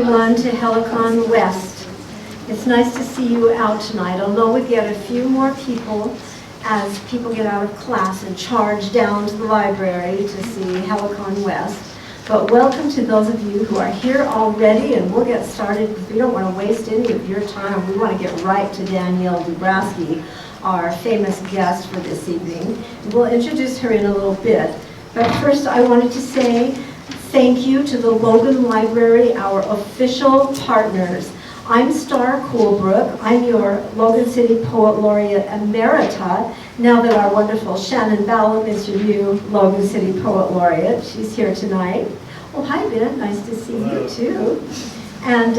everyone to Helicon West. It's nice to see you out tonight, although we get a few more people as people get out of class and charge down to the library to see Helicon West. But welcome to those of you who are here already, and we'll get started because we don't want to waste any of your time. We want to get right to Danielle Dubrasky, our famous guest for this evening. We'll introduce her in a little bit. But first I wanted to say thank you to the Logan Library, our official partners. I'm Star Coolbrook. I'm your Logan City Poet Laureate Emerita, now that our wonderful Shannon Ballum is your new Logan City Poet Laureate. She's here tonight. Well, hi, Ben. Nice to see you, too. And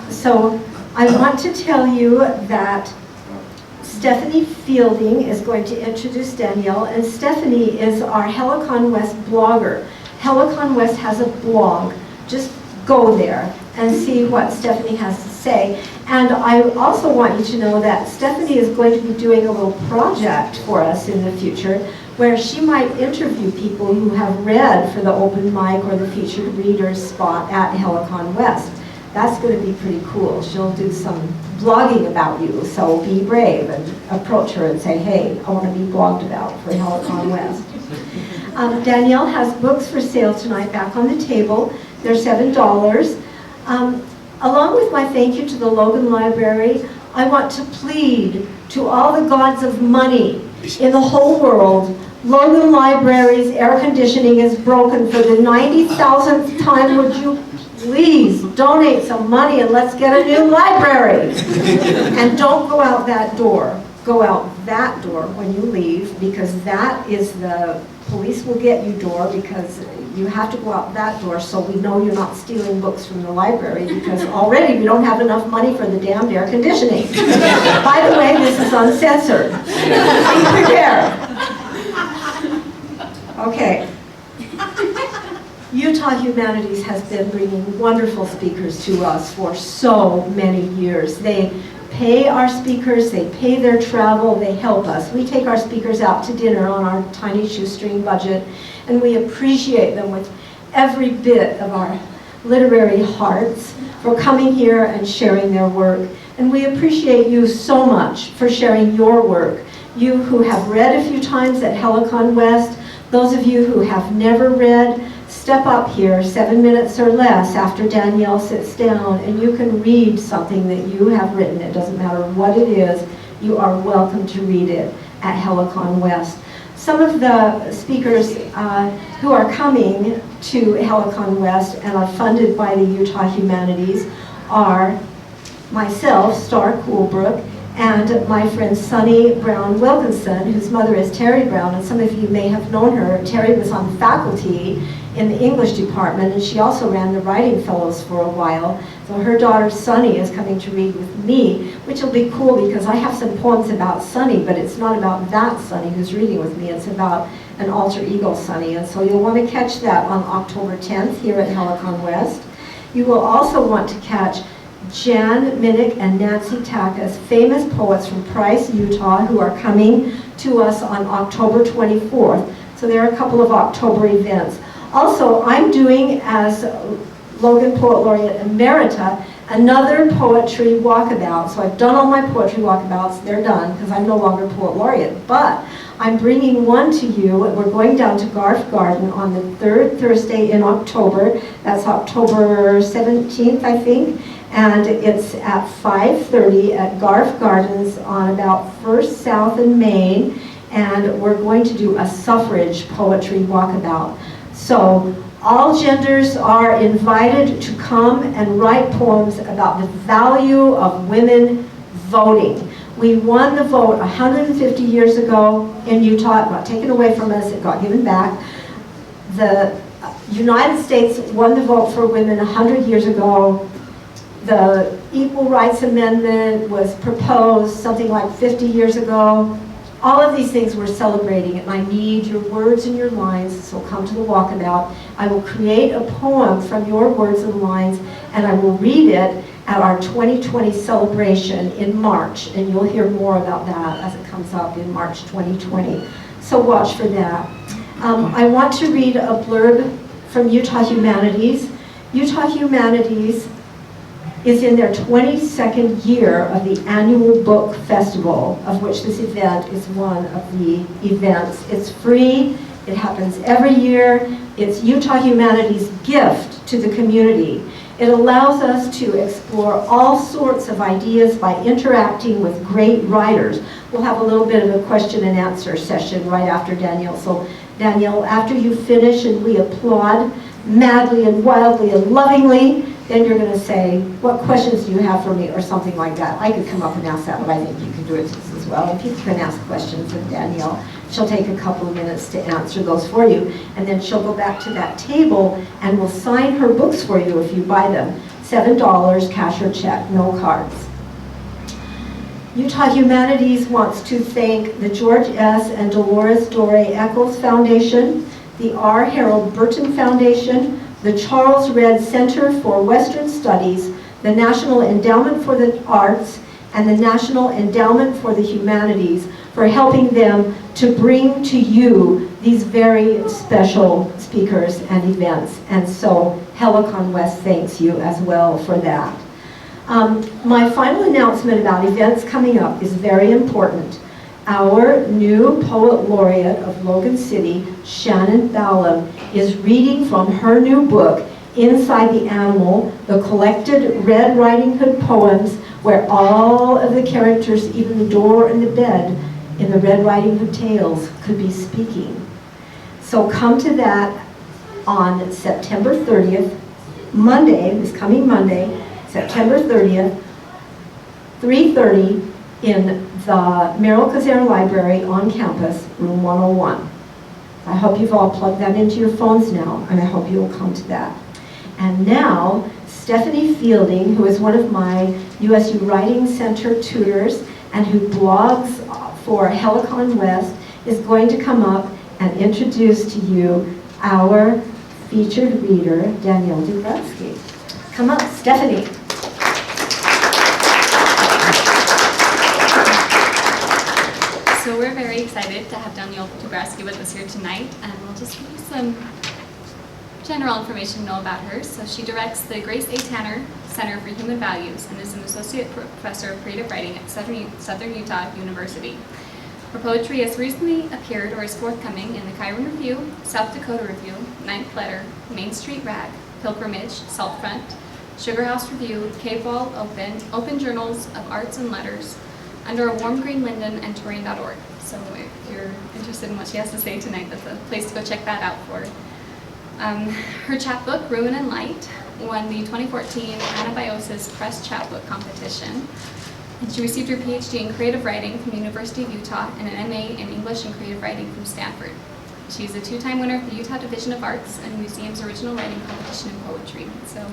so I want to tell you that Stephanie Fielding is going to introduce Danielle, and Stephanie is our Helicon West blogger. Helicon West has a blog. Just go there and see what Stephanie has to say. And I also want you to know that Stephanie is going to be doing a little project for us in the future where she might interview people who have read for the open mic or the featured readers spot at Helicon West. That's going to be pretty cool. She'll do some blogging about you, so be brave and approach her and say, hey, I want to be blogged about for Helicon West. Danielle has books for sale tonight back on the table. They're $7. Along with my thank you to the Logan Library, I want to plead to all the gods of money in the whole world. Logan Library's air conditioning is broken for the 90,000th time. Would you please donate some money and let's get a new library? And don't go out that door. Go out that door when you leave, because that is the police will get you door, because you have to go out that door so we know you're not stealing books from the library, because already we don't have enough money for the damned air conditioning. By the way, this is uncensored. Be prepared. Okay. Utah Humanities has been bringing wonderful speakers to us for so many years. They pay our speakers, they pay their travel, they help us. We take our speakers out to dinner on our tiny shoestring budget, and we appreciate them with every bit of our literary hearts for coming here and sharing their work. And we appreciate you so much for sharing your work. You who have read a few times at Helicon West, those of you who have never read, step up here 7 minutes or less after Danielle sits down, and you can read something that you have written. It doesn't matter what it is. You are welcome to read it at Helicon West. Some of the speakers who are coming to Helicon West and are funded by the Utah Humanities are myself, Star Coolbrook, and my friend Sunny Brown Wilkinson, whose mother is Terry Brown, and some of you may have known her. Terry was on faculty in the English department, and she also ran the Writing Fellows for a while. So her daughter Sunny is coming to read with me, which will be cool because I have some poems about Sunny, but it's not about that Sunny who's reading with me. It's about an alter ego Sunny, and so you'll want to catch that on October 10th here at Helicon West. You will also want to catch Jan Minnick and Nancy Takas, famous poets from Price, Utah, who are coming to us on October 24th. So there are a couple of October events. Also, I'm doing, as Logan Poet Laureate Emerita, another poetry walkabout. So I've done all my poetry walkabouts. They're done because I'm no longer Poet Laureate. But I'm bringing one to you. We're going down to Garf Garden on the 3rd Thursday in October. That's October 17th, I think. And it's at 5:30 at Garf Gardens on about 1st South and Main. And we're going to do a suffrage poetry walkabout. So all genders are invited to come and write poems about the value of women voting. We won the vote 150 years ago in Utah. It got taken away from us. It got given back. The United States won the vote for women 100 years ago. The Equal Rights Amendment was proposed something like 50 years ago. All of these things we're celebrating, and I need your words and your lines, so come to the walkabout. I will create a poem from your words and lines, and I will read it at our 2020 celebration in March, and you'll hear more about that as it comes up in March 2020. So watch for that. I want to read a blurb from Utah Humanities. Utah Humanities is in their 22nd year of the annual book festival, of which this event is one of the events. It's free, it happens every year. It's Utah Humanities' gift to the community. It allows us to explore all sorts of ideas by interacting with great writers. We'll have a little bit of a question and answer session right after Danielle. So Danielle, after you finish and we applaud madly and wildly and lovingly, then you're going to say, what questions do you have for me, or something like that. I could come up and ask that, but I think you can do it as well. If you can ask questions of Danielle, she'll take a couple of minutes to answer those for you. And then she'll go back to that table and will sign her books for you if you buy them. $7, cash or check, no cards. Utah Humanities wants to thank the George S. and Dolores Doré Eccles Foundation, the R. Harold Burton Foundation, the Charles Redd Center for Western Studies, the National Endowment for the Arts, and the National Endowment for the Humanities for helping them to bring to you these very special speakers and events. And so Helicon West thanks you as well for that. My final announcement about events coming up is very important. Our new poet laureate of Logan City, Shannon Ballum, is reading from her new book, Inside the Animal, the collected Red Riding Hood poems, where all of the characters, even the door and the bed in the Red Riding Hood tales, could be speaking. So come to that on September 30th, Monday, this coming Monday, September 30th, 3:30 in the Merrill Kazare Library on campus, room 101. I hope you've all plugged that into your phones now, and I hope you will come to that. And now, Stephanie Fielding, who is one of my USU Writing Center tutors and who blogs for Helicon West, is going to come up and introduce to you our featured reader, Danielle Dubrasky. Come up, Stephanie. So we're very excited to have Danielle Dubrasky with us here tonight, and we'll just give you some general information to know about her. So she directs the Grace A. Tanner Center for Human Values and is an associate professor of creative writing at Southern Utah University. Her poetry has recently appeared or is forthcoming in the Chiron Review, South Dakota Review, Ninth Letter, Main Street Rag, Pilgrimage, Saltfront, Sugar House Review, Cave Wall Open, Open Journals of Arts and Letters, Under a Warm Green Linden, and Terrain.org. So if you're interested in what she has to say tonight, that's a place to go check that out for. Her chapbook, Ruin and Light, won the 2014 Anabiosis Press Chapbook Competition. And she received her PhD in creative writing from the University of Utah and an MA in English and creative writing from Stanford. She's a two-time winner of the Utah Division of Arts and Museum's Original Writing Competition in Poetry. So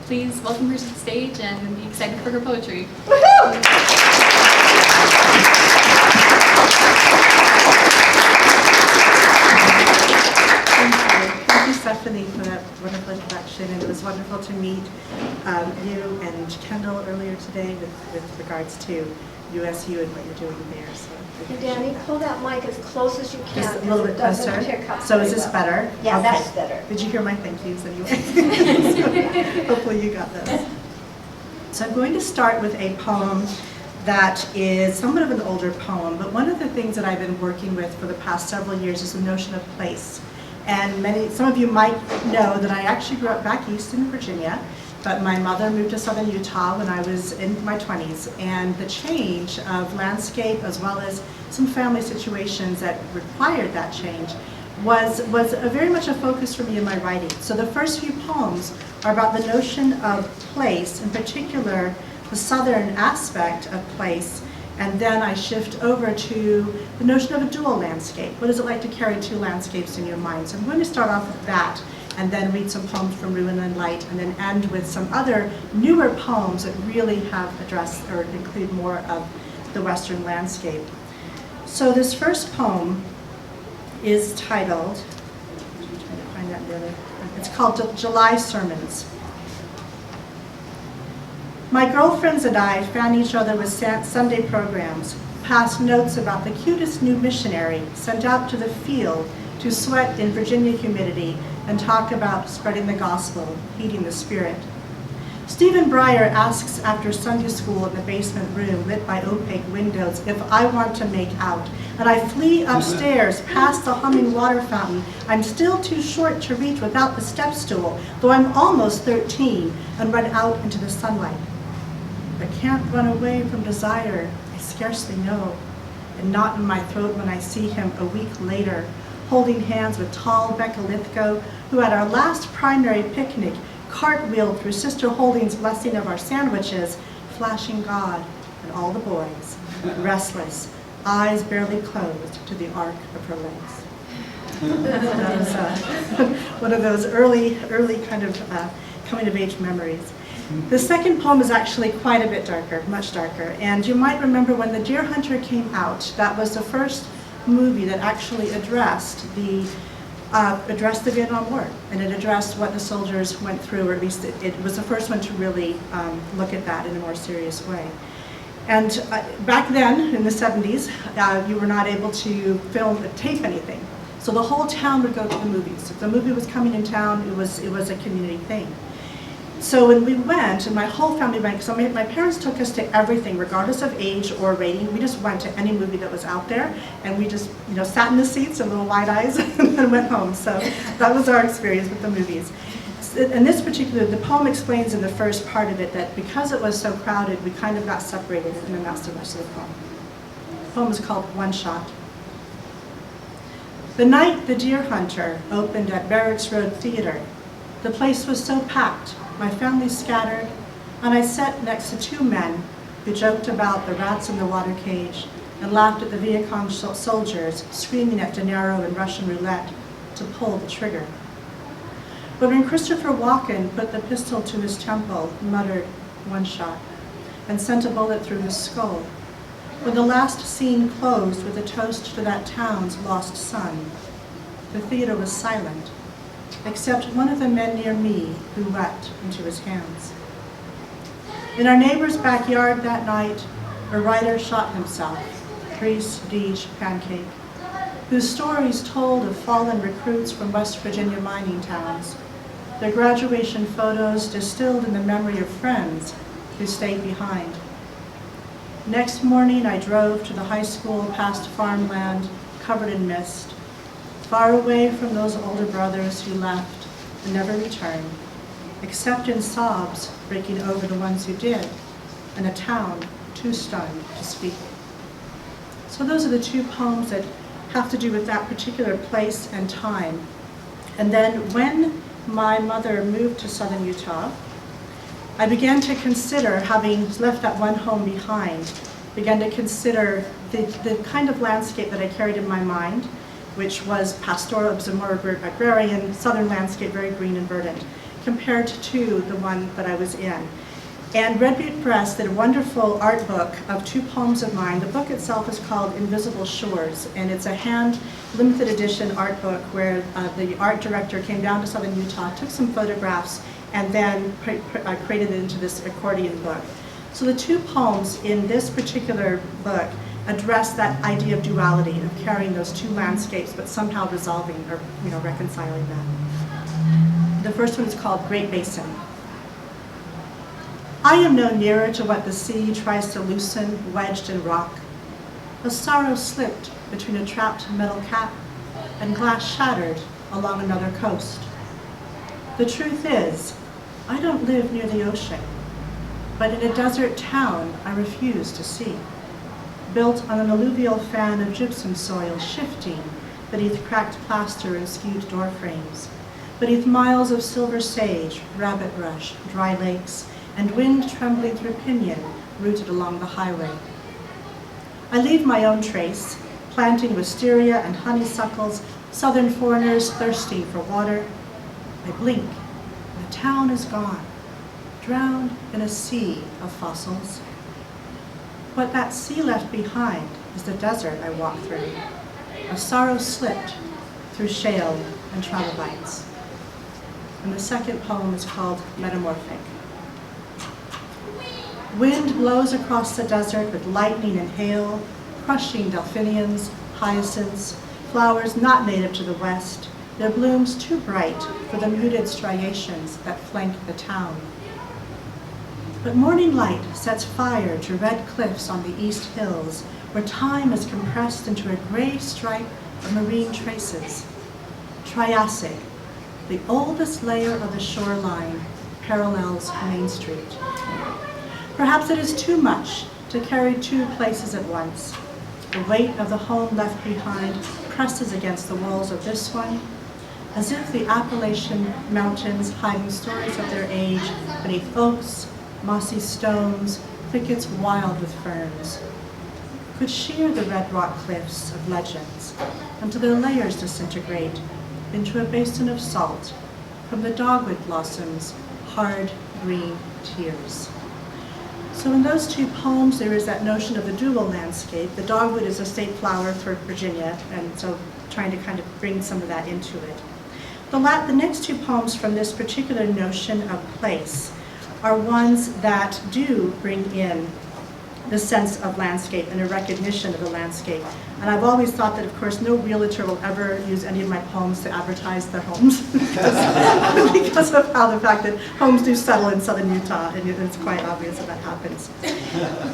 please welcome her to the stage and be excited for her poetry. Woohoo! Thank you, Stephanie, for that wonderful introduction, and it was wonderful to meet you and Kendall earlier today with regards to USU and what you're doing there. So And Danny, pull that mic as close as you can. just a little bit closer. So is this better? Yeah, okay. That's better. Did you hear my thank yous anyway? So, hopefully you got this. So I'm going to start with a poem that is somewhat of an older poem, but one of the things that I've been working with for the past several years is the notion of place. And some of you might know that I actually grew up back east in Virginia, but my mother moved to southern Utah when I was in my 20s, and the change of landscape as well as some family situations that required that change was very much a focus for me in my writing. So the first few poems are about the notion of place, in particular the southern aspect of place, and then I shift over to the notion of a dual landscape. What is it like to carry two landscapes in your mind? So I'm going to start off with that, and then read some poems from Ruin and Light, and then end with some other newer poems that really have addressed or include more of the Western landscape. So this first poem is titled, I'm trying to find that the other, it's called July Sermons. My girlfriends and I fan each other with Sunday programs, pass notes about the cutest new missionary sent out to the field to sweat in Virginia humidity and talk about spreading the gospel, heeding the Spirit. Stephen Breyer asks after Sunday school in the basement room lit by opaque windows if I want to make out, and I flee upstairs past the humming water fountain. I'm still too short to reach without the step stool, though I'm almost 13, and run out into the sunlight. But can't run away from desire, I scarcely know, and knot in my throat when I see him a week later, holding hands with tall Becca Lithgow, who at our last primary picnic cartwheeled through Sister Holding's blessing of our sandwiches, flashing God and all the boys, restless, eyes barely closed to the arc of her legs. That was one of those early kind of coming-of-age memories. The second poem is actually quite a bit darker, much darker, and you might remember when The Deer Hunter came out, that was the first movie that actually addressed the Vietnam War, and it addressed what the soldiers went through, or at least it was the first one to really look at that in a more serious way. And back then, in the 70s, you were not able to tape anything. So the whole town would go to the movies. If the movie was coming in town, it was a community thing. So when we went, and my whole family went, because my parents took us to everything, regardless of age or rating. We just went to any movie that was out there, and we just sat in the seats and little wide eyes and went home. So that was our experience with the movies. In this particular, the poem explains in the first part of it that because it was so crowded, we kind of got separated, and then that's the rest of the poem. The poem is called One Shot. The night The Deer Hunter opened at Barracks Road Theater, the place was so packed, my family scattered, and I sat next to two men who joked about the rats in the water cage and laughed at the Vietcong soldiers screaming at De Niro and Russian roulette to pull the trigger. But when Christopher Walken put the pistol to his temple, muttered, "One shot," and sent a bullet through his skull, when the last scene closed with a toast to that town's lost son, the theater was silent, except one of the men near me who wept into his hands. In our neighbor's backyard that night, a writer shot himself, Dries Deege Pancake, whose stories told of fallen recruits from West Virginia mining towns, their graduation photos distilled in the memory of friends who stayed behind. Next morning, I drove to the high school past farmland covered in mist, far away from those older brothers who left and never returned, except in sobs breaking over the ones who did, and a town too stunned to speak. So those are the two poems that have to do with that particular place and time. And then when my mother moved to southern Utah, I began to consider, having left that one home behind, began to consider the kind of landscape that I carried in my mind, which was pastoral, it was a more agrarian, southern landscape, very green and verdant, compared to the one that I was in. And Red Butte Press did a wonderful art book of two poems of mine. The book itself is called Invisible Shores, and it's a hand limited edition art book where the art director came down to southern Utah, took some photographs, and then created it into this accordion book. So the two poems in this particular book address that idea of duality, of carrying those two landscapes, but somehow resolving or reconciling that. The first one is called Great Basin. I am no nearer to what the sea tries to loosen, wedged in rock. A sorrow slipped between a trapped metal cap and glass shattered along another coast. The truth is, I don't live near the ocean, but in a desert town I refuse to see, built on an alluvial fan of gypsum soil shifting beneath cracked plaster and skewed door frames, beneath miles of silver sage, rabbit brush, dry lakes, and wind trembling through pinyon rooted along the highway. I leave my own trace, planting wisteria and honeysuckles, southern foreigners thirsting for water. I blink, and the town is gone, drowned in a sea of fossils. What that sea left behind is the desert I walk through. A sorrow slipped through shale and trilobites. And the second poem is called Metamorphic. Wind blows across the desert with lightning and hail, crushing delphiniums, hyacinths, flowers not native to the West, their blooms too bright for the muted striations that flank the town. But morning light sets fire to red cliffs on the east hills, where time is compressed into a gray stripe of marine traces. Triassic, the oldest layer of the shoreline, parallels Main Street. Perhaps it is too much to carry two places at once. The weight of the home left behind presses against the walls of this one, as if the Appalachian Mountains, hiding stories of their age beneath oaks, mossy stones, thickets wild with ferns, could shear the red rock cliffs of legends until their layers disintegrate into a basin of salt from the dogwood blossoms' hard green tears. So in those two poems, there is that notion of the dual landscape. The dogwood is a state flower for Virginia, and so trying to kind of bring some of that into it. The next two poems from this particular notion of place are ones that do bring in the sense of landscape and a recognition of the landscape. And I've always thought that, of course, no realtor will ever use any of my poems to advertise their homes because of how the fact that homes do settle in southern Utah, and it's quite obvious that happens.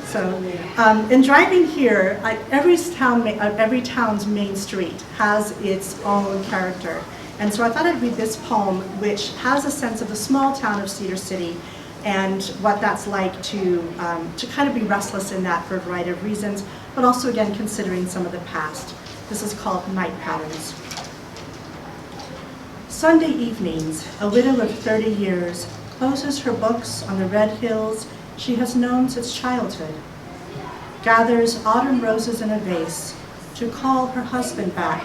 So, in driving here, every town's main street has its own character. And so I thought I'd read this poem, which has a sense of the small town of Cedar City and what that's like to kind of be restless in that for a variety of reasons, but also, again, considering some of the past. This is called Night Patterns. Sunday evenings, a widow of 30 years closes her books on the red hills she has known since childhood, gathers autumn roses in a vase to call her husband back,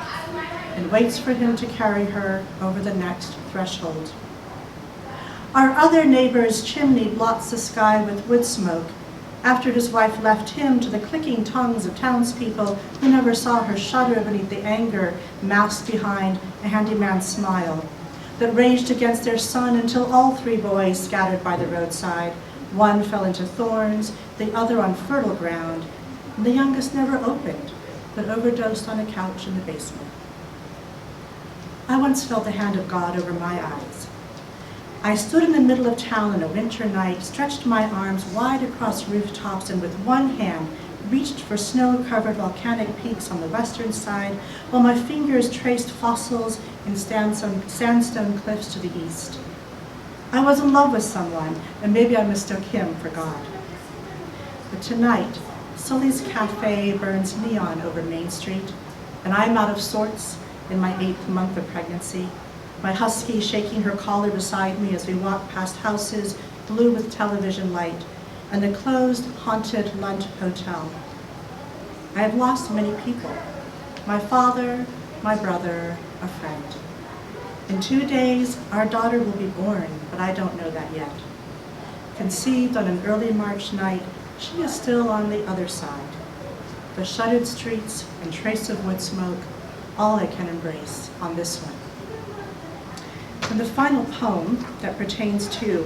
and waits for him to carry her over the next threshold. Our other neighbor's chimney blots the sky with wood smoke after his wife left him to the clicking tongues of townspeople who never saw her shudder beneath the anger masked behind a handyman's smile that raged against their son until all three boys scattered by the roadside. One fell into thorns, the other on fertile ground, and the youngest never opened, but overdosed on a couch in the basement. I once felt the hand of God over my eyes. I stood in the middle of town on a winter night, stretched my arms wide across rooftops, and with one hand reached for snow-covered volcanic peaks on the western side, while my fingers traced fossils in sandstone cliffs to the east. I was in love with someone, and maybe I mistook him for God. But tonight, Sully's Cafe burns neon over Main Street, and I'm out of sorts in my 8th month of pregnancy, my husky shaking her collar beside me as we walk past houses blue with television light and the closed, haunted Lunt Hotel. I have lost many people, my father, my brother, a friend. In 2 days, our daughter will be born, but I don't know that yet. Conceived on an early March night, she is still on the other side. The shuttered streets and trace of wood smoke, all I can embrace on this one. And the final poem that pertains to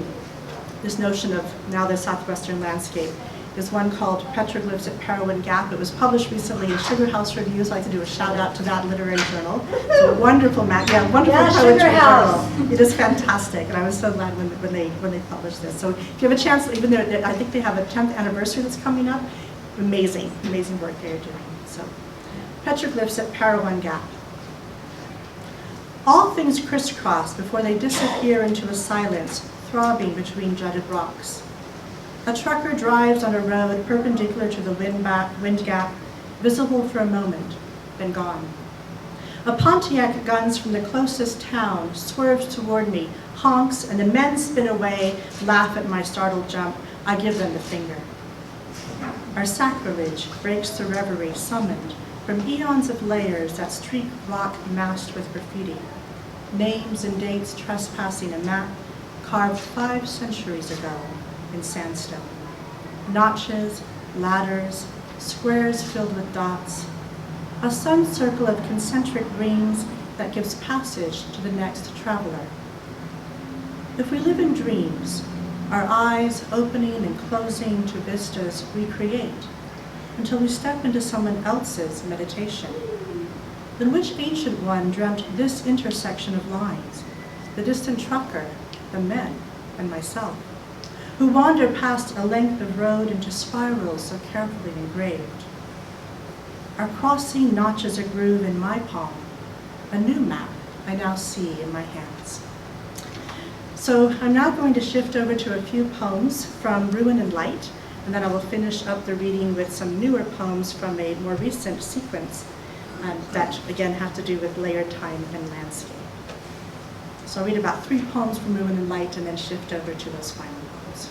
this notion of now the southwestern landscape is one called Petroglyphs at Parowan Gap. It was published recently in Sugar House Reviews. I'd like to do a shout out to that literary journal. It's a wonderful poetry journal. It is fantastic, and I was so glad when they published this. So if you have a chance, even though I think they have a 10th anniversary that's coming up, amazing work they're doing. So Petroglyphs at Parowan Gap. All things crisscross before they disappear into a silence throbbing between jutted rocks. A trucker drives on a road perpendicular to the wind gap, visible for a moment, then gone. A Pontiac guns from the closest town swerves toward me, honks, and the men spin away, laugh at my startled jump. I give them the finger. Our sacrilege breaks the reverie summoned from eons of layers that streak rock masked with graffiti. Names and dates trespassing a map carved 5 centuries ago in sandstone. Notches, ladders, squares filled with dots. A sun circle of concentric rings that gives passage to the next traveler. If we live in dreams, our eyes opening and closing to vistas we create until we step into someone else's meditation. Then which ancient one dreamt this intersection of lines? The distant trucker, the men, and myself, who wander past a length of road into spirals so carefully engraved. Our crossing notches a groove in my palm, a new map I now see in my hands. So I'm now going to shift over to a few poems from Ruin and Light, and then I will finish up the reading with some newer poems from a more recent sequence that, again, have to do with layered time and landscape. So I'll read about 3 poems from Ruin and Light and then shift over to those final poems.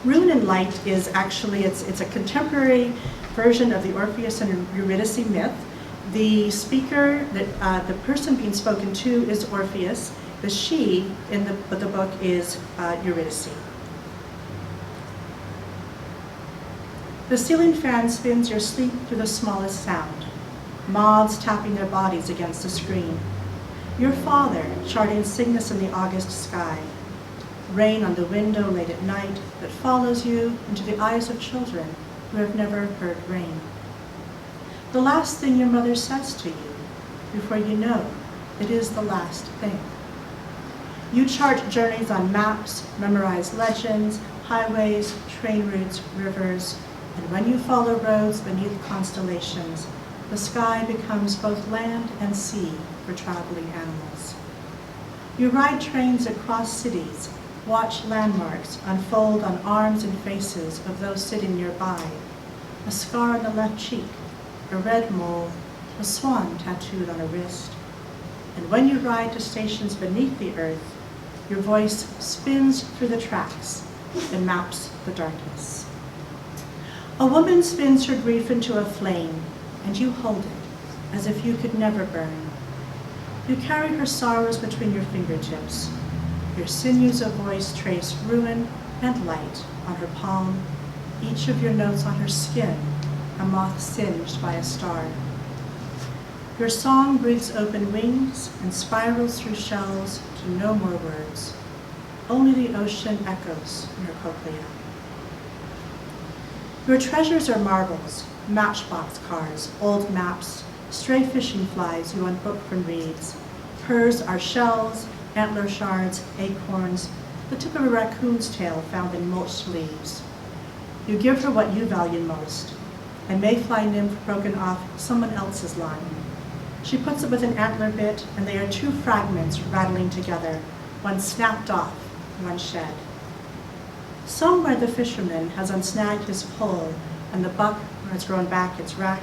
Ruin and Light is actually, it's a contemporary version of the Orpheus and Eurydice myth. The speaker, the person being spoken to is Orpheus. The she in the book is Eurydice. The ceiling fan spins your sleep through the smallest sound, moths tapping their bodies against the screen. Your father charting Cygnus in the August sky, rain on the window late at night that follows you into the eyes of children who have never heard rain. The last thing your mother says to you before you know it is the last thing. You chart journeys on maps, memorize legends, highways, train routes, rivers, and when you follow roads beneath constellations, the sky becomes both land and sea for traveling animals. You ride trains across cities, watch landmarks unfold on arms and faces of those sitting nearby, a scar on the left cheek, a red mole, a swan tattooed on a wrist. And when you ride to stations beneath the earth, your voice spins through the tracks and maps the darkness. A woman spins her grief into a flame, and you hold it as if you could never burn. You carry her sorrows between your fingertips. Your sinews of voice trace ruin and light on her palm, each of your notes on her skin, a moth singed by a star. Your song breathes open wings and spirals through shells to no more words. Only the ocean echoes in her cochlea. Your treasures are marbles, matchbox cars, old maps, stray fishing flies you unhook from reeds. Hers are shells, antler shards, acorns, the tip of a raccoon's tail found in mulched leaves. You give her what you value most, a mayfly nymph broken off someone else's line. She puts it with an antler bit, and they are 2 fragments rattling together, one snapped off, one shed. Somewhere the fisherman has unsnagged his pole, and the buck has grown back its rack.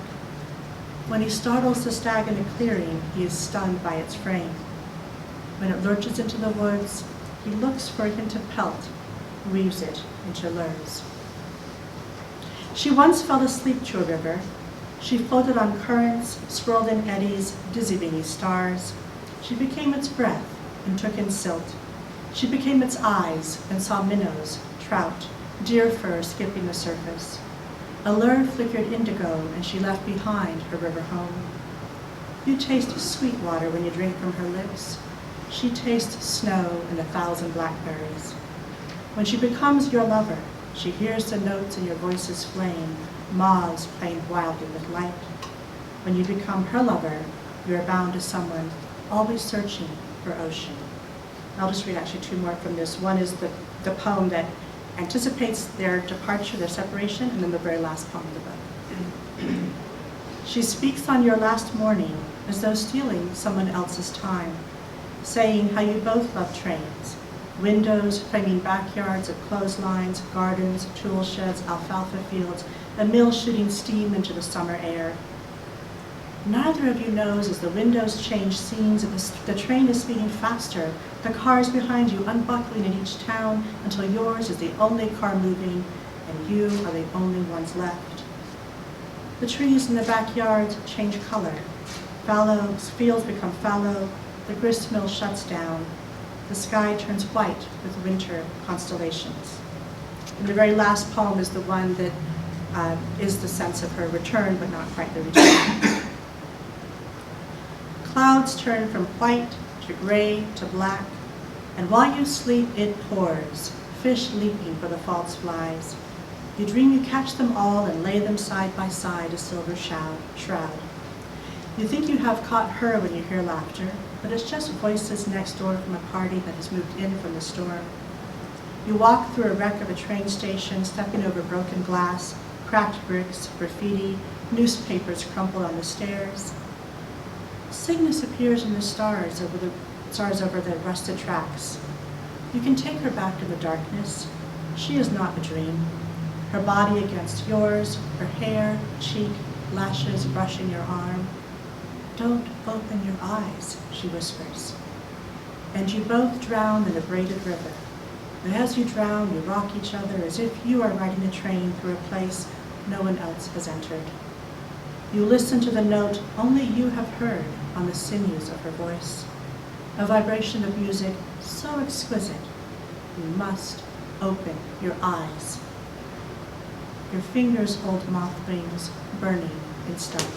When he startles the stag in a clearing, he is stunned by its frame. When it lurches into the woods, he looks for a hint of pelt, weaves it into lures. She once fell asleep to a river. She floated on currents, swirled in eddies, dizzy beneath stars. She became its breath and took in silt. She became its eyes and saw minnows, trout, deer fur skipping the surface. A lure flickered indigo, and she left behind her river home. You taste sweet water when you drink from her lips. She tastes snow and 1,000 blackberries. When she becomes your lover, she hears the notes in your voice's flame, moths playing wildly with light. When you become her lover, you are bound to someone always searching for ocean. I'll just read actually 2 more from this. One is the poem that anticipates their departure, their separation, and then the very last poem of the book. She speaks on your last morning as though stealing someone else's time, saying how you both love trains, windows framing backyards of clotheslines, gardens, tool sheds, alfalfa fields, a mill shooting steam into the summer air. Neither of you knows as the windows change scenes that the train is speeding faster, the cars behind you unbuckling in each town until yours is the only car moving and you are the only ones left. The trees in the backyard change color. Fields become fallow, the grist mill shuts down, the sky turns white with winter constellations. And the very last poem is the one that is the sense of her return, but not quite the return. Clouds turn from white to gray to black, and while you sleep it pours, fish leaping for the false flies. You dream you catch them all and lay them side by side, a silver shroud. You think you have caught her when you hear laughter, but it's just voices next door from a party that has moved in from the storm. You walk through a wreck of a train station, stepping over broken glass, cracked bricks, graffiti, newspapers crumpled on the stairs. Cygnus appears in the stars over the rusted tracks. You can take her back to the darkness. She is not a dream. Her body against yours, her hair, cheek, lashes brushing your arm. Don't open your eyes, she whispers. And you both drown in a braided river. And as you drown, you rock each other as if you are riding a train through a place no one else has entered. You listen to the note only you have heard on the sinews of her voice, a vibration of music so exquisite, you must open your eyes. Your fingers hold moth wings burning in starlight.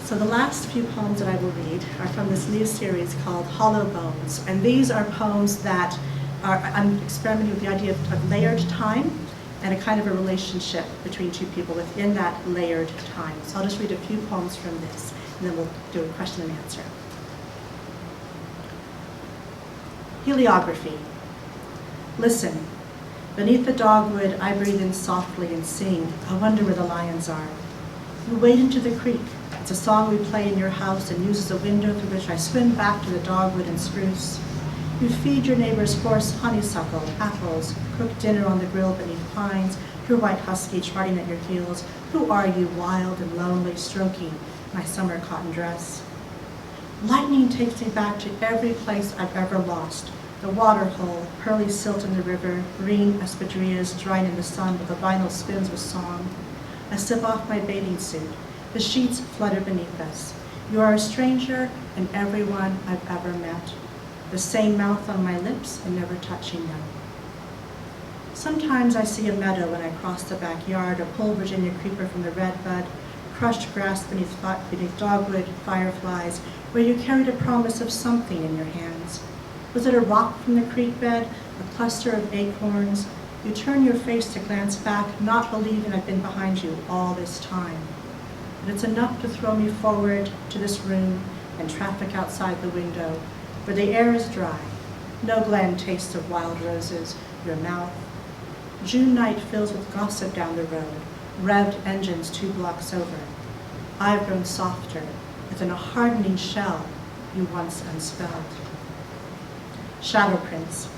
So the last few poems that I will read are from this new series called Hollow Bones, and these are poems that I'm experimenting with the idea of layered time and a kind of a relationship between two people within that layered time. So I'll just read a few poems from this, and then we'll do a question and answer. Heliography. Listen. Beneath the dogwood, I breathe in softly and sing. I wonder where the lions are. You wade into the creek. It's a song we play in your house and use as a window through which I swim back to the dogwood and spruce. You feed your neighbor's horse honeysuckle, apples, cook dinner on the grill beneath pines, your white husky trotting at your heels. Who are you, wild and lonely, stroking my summer cotton dress? Lightning takes me back to every place I've ever lost. The water hole, pearly silt in the river, green espadrilles drying in the sun where the vinyl spins with song. I slip off my bathing suit. The sheets flutter beneath us. You are a stranger in everyone I've ever met. The same mouth on my lips and never touching them. Sometimes I see a meadow when I cross the backyard, or pull Virginia creeper from the redbud, crushed grass beneath dogwood, fireflies, where you carried a promise of something in your hands. Was it a rock from the creek bed, a cluster of acorns? You turn your face to glance back, not believing I've been behind you all this time. But it's enough to throw me forward to this room and traffic outside the window, where the air is dry. No glen tastes of wild roses, your mouth. June night fills with gossip down the road, revved engines 2 blocks over. I've grown softer, within a hardening shell you once unspelled. Shadow prints.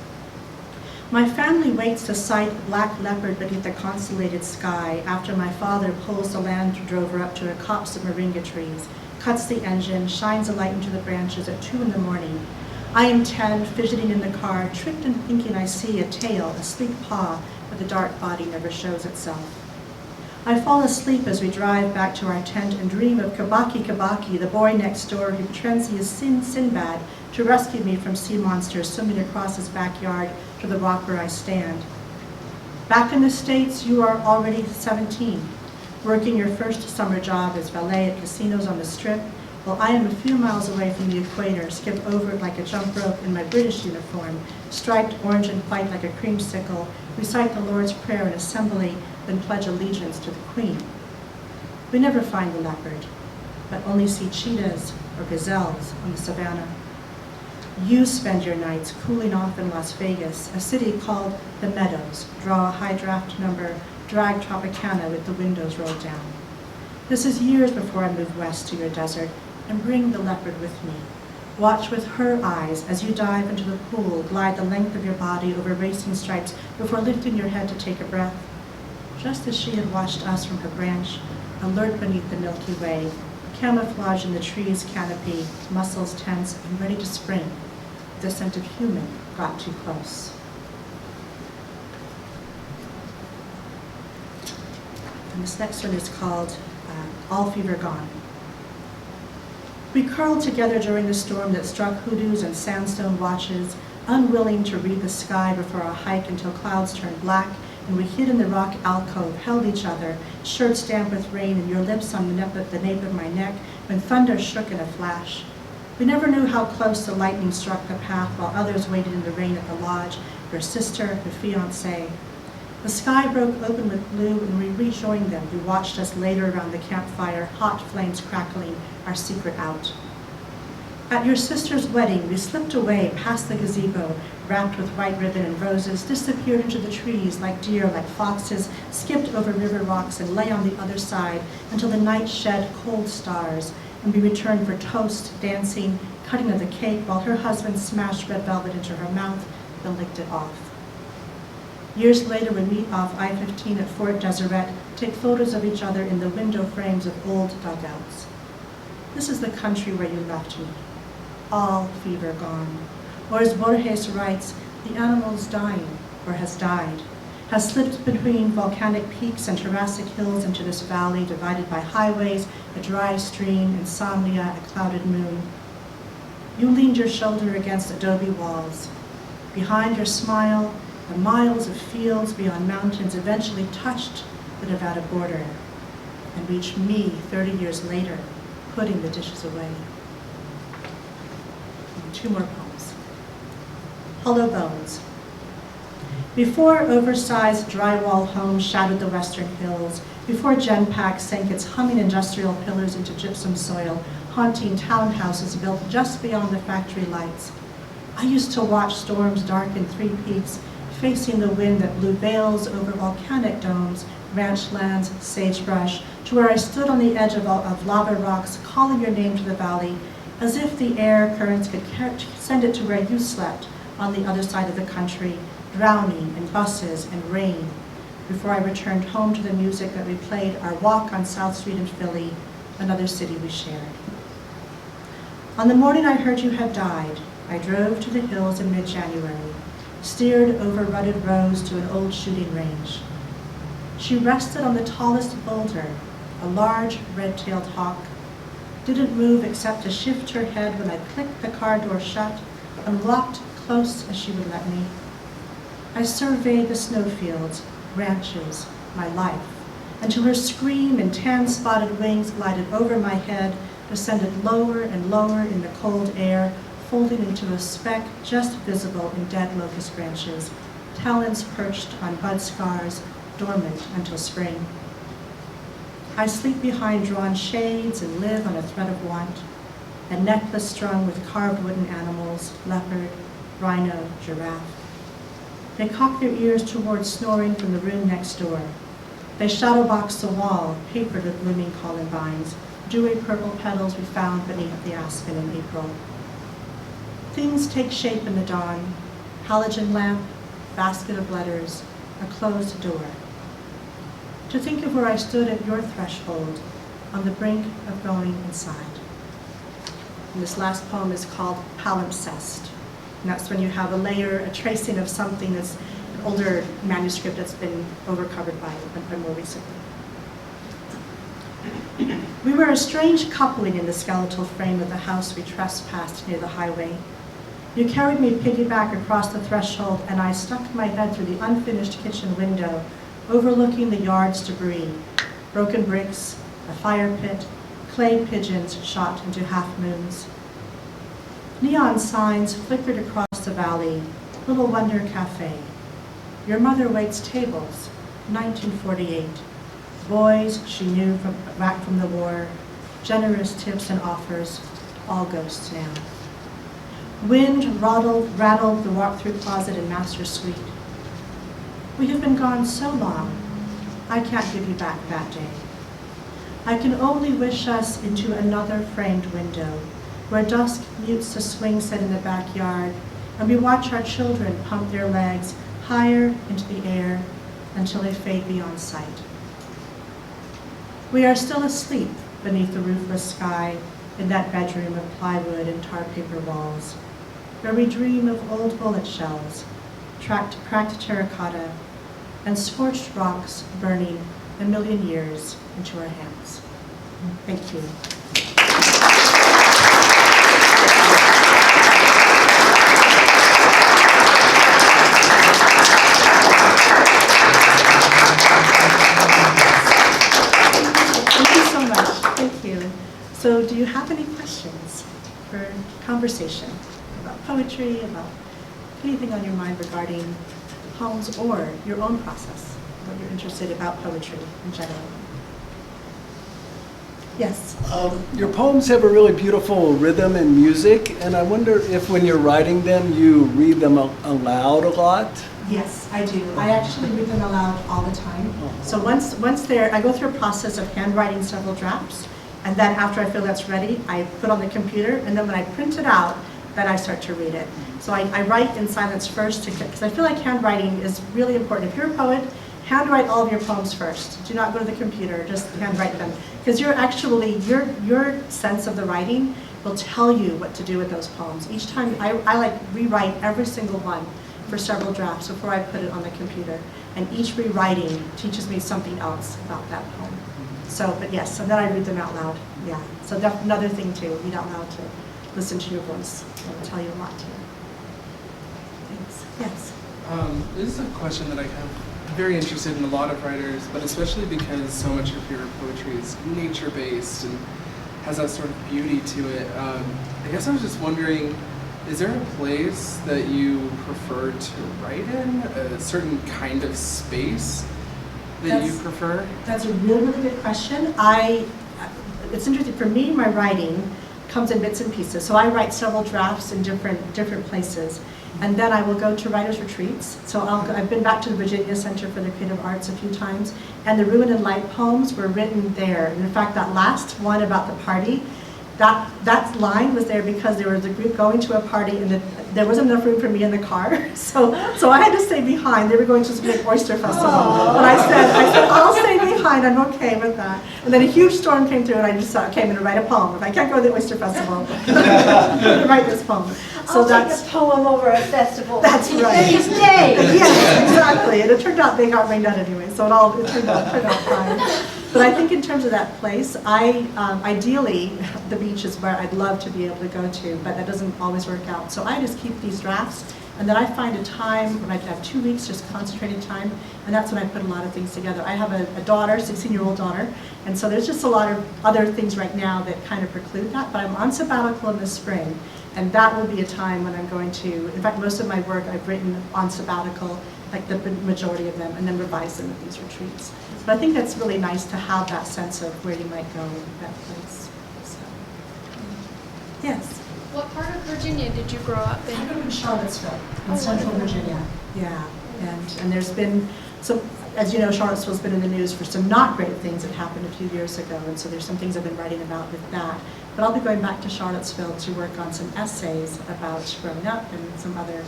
My family waits to sight a black leopard beneath the constellated sky after my father pulls the Land Rover up to a copse of moringa trees, cuts the engine, shines a light into the branches at 2 in the morning. I am 10, fidgeting in the car, tricked and thinking I see a tail, a sleek paw, but the dark body never shows itself. I fall asleep as we drive back to our tent and dream of Kabaki Kabaki, the boy next door who pretends he is Sinbad to rescue me from sea monsters swimming across his backyard to the rock where I stand. Back in the States, you are already 17, working your first summer job as valet at casinos on the Strip, while I am a few miles away from the equator, skip over it like a jump rope in my British uniform, striped orange and white like a creamsicle, recite the Lord's Prayer in assembly, then pledge allegiance to the Queen. We never find the leopard, but only see cheetahs or gazelles on the savannah. You spend your nights cooling off in Las Vegas, a city called the Meadows, draw a high draft number, drag Tropicana with the windows rolled down. This is years before I move west to your desert and bring the leopard with me. Watch with her eyes as you dive into the pool, glide the length of your body over racing stripes before lifting your head to take a breath. Just as she had watched us from her branch, alert beneath the Milky Way, camouflage in the tree's canopy, muscles tense and ready to spring. The scent of human got too close. And this next one is called All Fever Gone. We curled together during the storm that struck hoodoos and sandstone watches, unwilling to read the sky before our hike until clouds turned black, and we hid in the rock alcove, held each other, shirts damp with rain and your lips on the nape of my neck, when thunder shook in a flash. We never knew how close the lightning struck the path while others waited in the rain at the lodge, your sister, your fiancé. The sky broke open with blue, and we rejoined them who watched us later around the campfire, hot flames crackling, our secret out. At your sister's wedding, we slipped away past the gazebo, wrapped with white ribbon and roses, disappeared into the trees like deer, like foxes, skipped over river rocks and lay on the other side until the night shed cold stars, and we returned for toast, dancing, cutting of the cake while her husband smashed red velvet into her mouth and licked it off. Years later, we meet off I-15 at Fort Deseret, take photos of each other in the window frames of old dugouts. This is the country where you left me. All fever gone. Or as Borges writes, the animal is dying, or has died, has slipped between volcanic peaks and Jurassic hills into this valley divided by highways, a dry stream, insomnia, a clouded moon. You leaned your shoulder against adobe walls. Behind your smile, the miles of fields beyond mountains eventually touched the Nevada border and reached me 30 years later, putting the dishes away. And 2 more poems. Hollow Bones. Before oversized drywall homes shadowed the western hills, before Genpack sank its humming industrial pillars into gypsum soil, haunting townhouses built just beyond the factory lights, I used to watch storms darken 3 peaks, facing the wind that blew veils over volcanic domes, ranch lands, sagebrush, to where I stood on the edge of lava rocks, calling your name to the valley, as if the air currents could send it to where you slept on the other side of the country, drowning in buses and rain, before I returned home to the music that replayed our walk on South Street in Philly, another city we shared. On the morning I heard you had died, I drove to the hills in mid-January, steered over rutted roads to an old shooting range. She rested on the tallest boulder, a large red-tailed hawk, didn't move except to shift her head when I clicked the car door shut and walked close as she would let me. I surveyed the snowfields, ranches, my life, until her scream and tan-spotted wings glided over my head, descended lower and lower in the cold air, folding into a speck just visible in dead locust branches, talons perched on bud scars, dormant until spring. I sleep behind drawn shades and live on a thread of want, a necklace strung with carved wooden animals, leopard, rhino, giraffe. They cock their ears towards snoring from the room next door. They shadowbox the wall, papered with blooming columbines, dewy purple petals we found beneath the aspen in April. Things take shape in the dawn, halogen lamp, basket of letters, a closed door. To think of where I stood at your threshold, on the brink of going inside. And this last poem is called Palimpsest. And that's when you have a layer, a tracing of something that's an older manuscript that's been overcovered by more recently. We were a strange coupling in the skeletal frame of the house we trespassed near the highway. You carried me piggyback across the threshold, and I stuck my head through the unfinished kitchen window, overlooking the yard's debris, broken bricks, a fire pit, clay pigeons shot into half-moons. Neon signs flickered across the valley, Little Wonder Cafe. Your mother waits tables, 1948. Boys she knew back from the war, generous tips and offers, all ghosts now. Wind rattled the walk-through closet in master suite. We have been gone so long, I can't give you back that day. I can only wish us into another framed window, where dusk mutes the swing set in the backyard, and we watch our children pump their legs higher into the air until they fade beyond sight. We are still asleep beneath the roofless sky in that bedroom of plywood and tar paper walls, where we dream of old bullet shells, cracked terracotta, and scorched rocks burning a million years into our hands. Thank you. Thank you so much. Thank you. So do you have any questions for conversation about poetry, about anything on your mind regarding poems or your own process, what you're interested about poetry in general. Yes? Your poems have a really beautiful rhythm and music, and I wonder if when you're writing them, you read them aloud a lot? Yes, I do. I actually read them aloud all the time. So once they're, I go through a process of handwriting several drafts, and then after I feel that's ready, I put on the computer, and then when I print it out, then I start to read it. So I write in silence first, because I feel like handwriting is really important. If you're a poet, handwrite all of your poems first. Do not go to the computer, just handwrite them. Because you're actually, your sense of the writing will tell you what to do with those poems. Each time, I like rewrite every single one for several drafts before I put it on the computer. And each rewriting teaches me something else about that poem. So, but yes, and then I read them out loud. Yeah, so that's another thing too, read out loud to listen to your voice. It'll tell you a lot too. Thanks. Yes? This is a question that I'm very interested in a lot of writers, but especially because so much of your poetry is nature-based and has that sort of beauty to it. I guess I was just wondering, is there a place that you prefer to write in? A certain kind of space that you prefer? That's a really, really good question. It's interesting, for me, my writing comes in bits and pieces. So I write several drafts in different places. And then I will go to writers' retreats. So I've been back to the Virginia Center for the Creative Arts a few times, and the Ruin and Light poems were written there. And in fact, that last one about the party, that line was there because there was a group going to a party, and there wasn't enough room for me in the car. So I had to stay behind. They were going to this big oyster festival. But I said, I'll stay behind, I'm okay with that. And then a huge storm came through, and I just thought, okay, I'm going to write a poem. If I can't go to the oyster festival, I'm going to write this poem. So I'll take a poem over a festival. That's right. These days. Yes, exactly. And it turned out they got rained out anyway, so it turned out fine. But I think in terms of that place, ideally, the beach is where I'd love to be able to go to, but that doesn't always work out. So I just keep these drafts, and then I find a time when I can have 2 weeks, just concentrated time, and that's when I put a lot of things together. I have a daughter, 16-year-old daughter, and so there's just a lot of other things right now that kind of preclude that, but I'm on sabbatical in the spring, and that will be a time when I'm going to, in fact, most of my work I've written on sabbatical, like the majority of them, and then revise them at these retreats. But I think that's really nice to have that sense of where you might go in that place. So, yes? What part of Virginia did you grow up in? I grew up in Charlottesville, in central Virginia. Yeah, and there's been some, as you know, Charlottesville's been in the news for some not great things that happened a few years ago, and so there's some things I've been writing about with that. But I'll be going back to Charlottesville to work on some essays about growing up and some other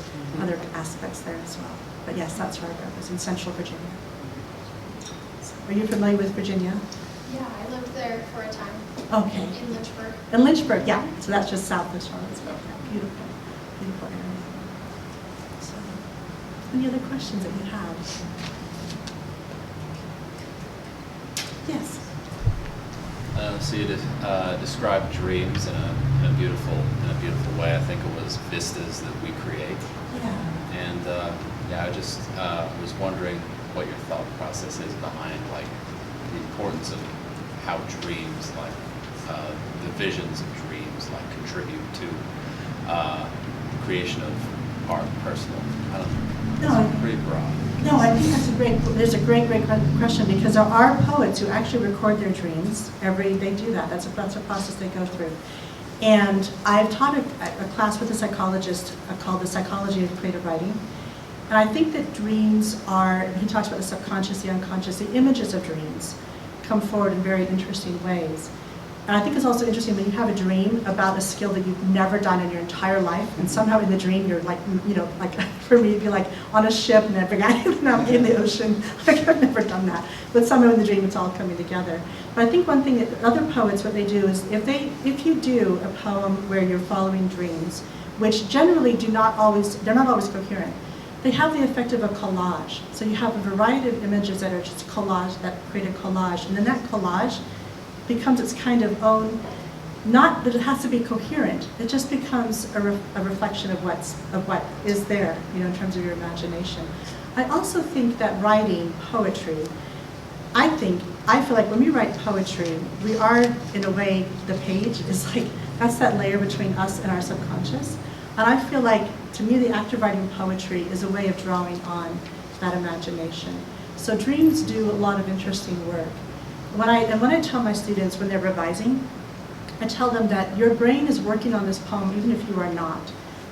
aspects there as well. But yes, that's where I grew up, is in central Virginia. So, are you familiar with Virginia? Yeah, I lived there for a time. Okay. In Lynchburg. In Lynchburg, yeah. So that's just south of Charlottesville. Yeah, beautiful, beautiful area. So, any other questions that you have? Yes. So you described dreams in a beautiful way. I think it was vistas that we create. Yeah. And I just was wondering what your thought process is behind like the importance of how dreams, like the visions of dreams, like contribute to the creation of art, personal. I don't know. It's pretty broad. No, I think there's a great question, because there are poets who actually record their dreams. They do that. That's a process they go through. And I've taught a class with a psychologist called The Psychology of Creative Writing. And I think that dreams he talks about the subconscious, the unconscious, the images of dreams come forward in very interesting ways. And I think it's also interesting when you have a dream about a skill that you've never done in your entire life, and somehow in the dream you're like, like for me it'd be like on a ship and I'm in the ocean, like I've never done that. But somehow in the dream it's all coming together. But I think one thing that other poets, what they do is if you do a poem where you're following dreams, which generally they're not always coherent, they have the effect of a collage. So you have a variety of images that are just collage, that create a collage, and then that collage becomes its kind of own, not that it has to be coherent, it just becomes a reflection of what is there, in terms of your imagination. I also think that writing poetry, I feel like when we write poetry, we are, in a way, the page is like, that's that layer between us and our subconscious. And I feel like, to me, the act of writing poetry is a way of drawing on that imagination. So dreams do a lot of interesting work. When I tell my students when they're revising, I tell them that your brain is working on this poem even if you are not.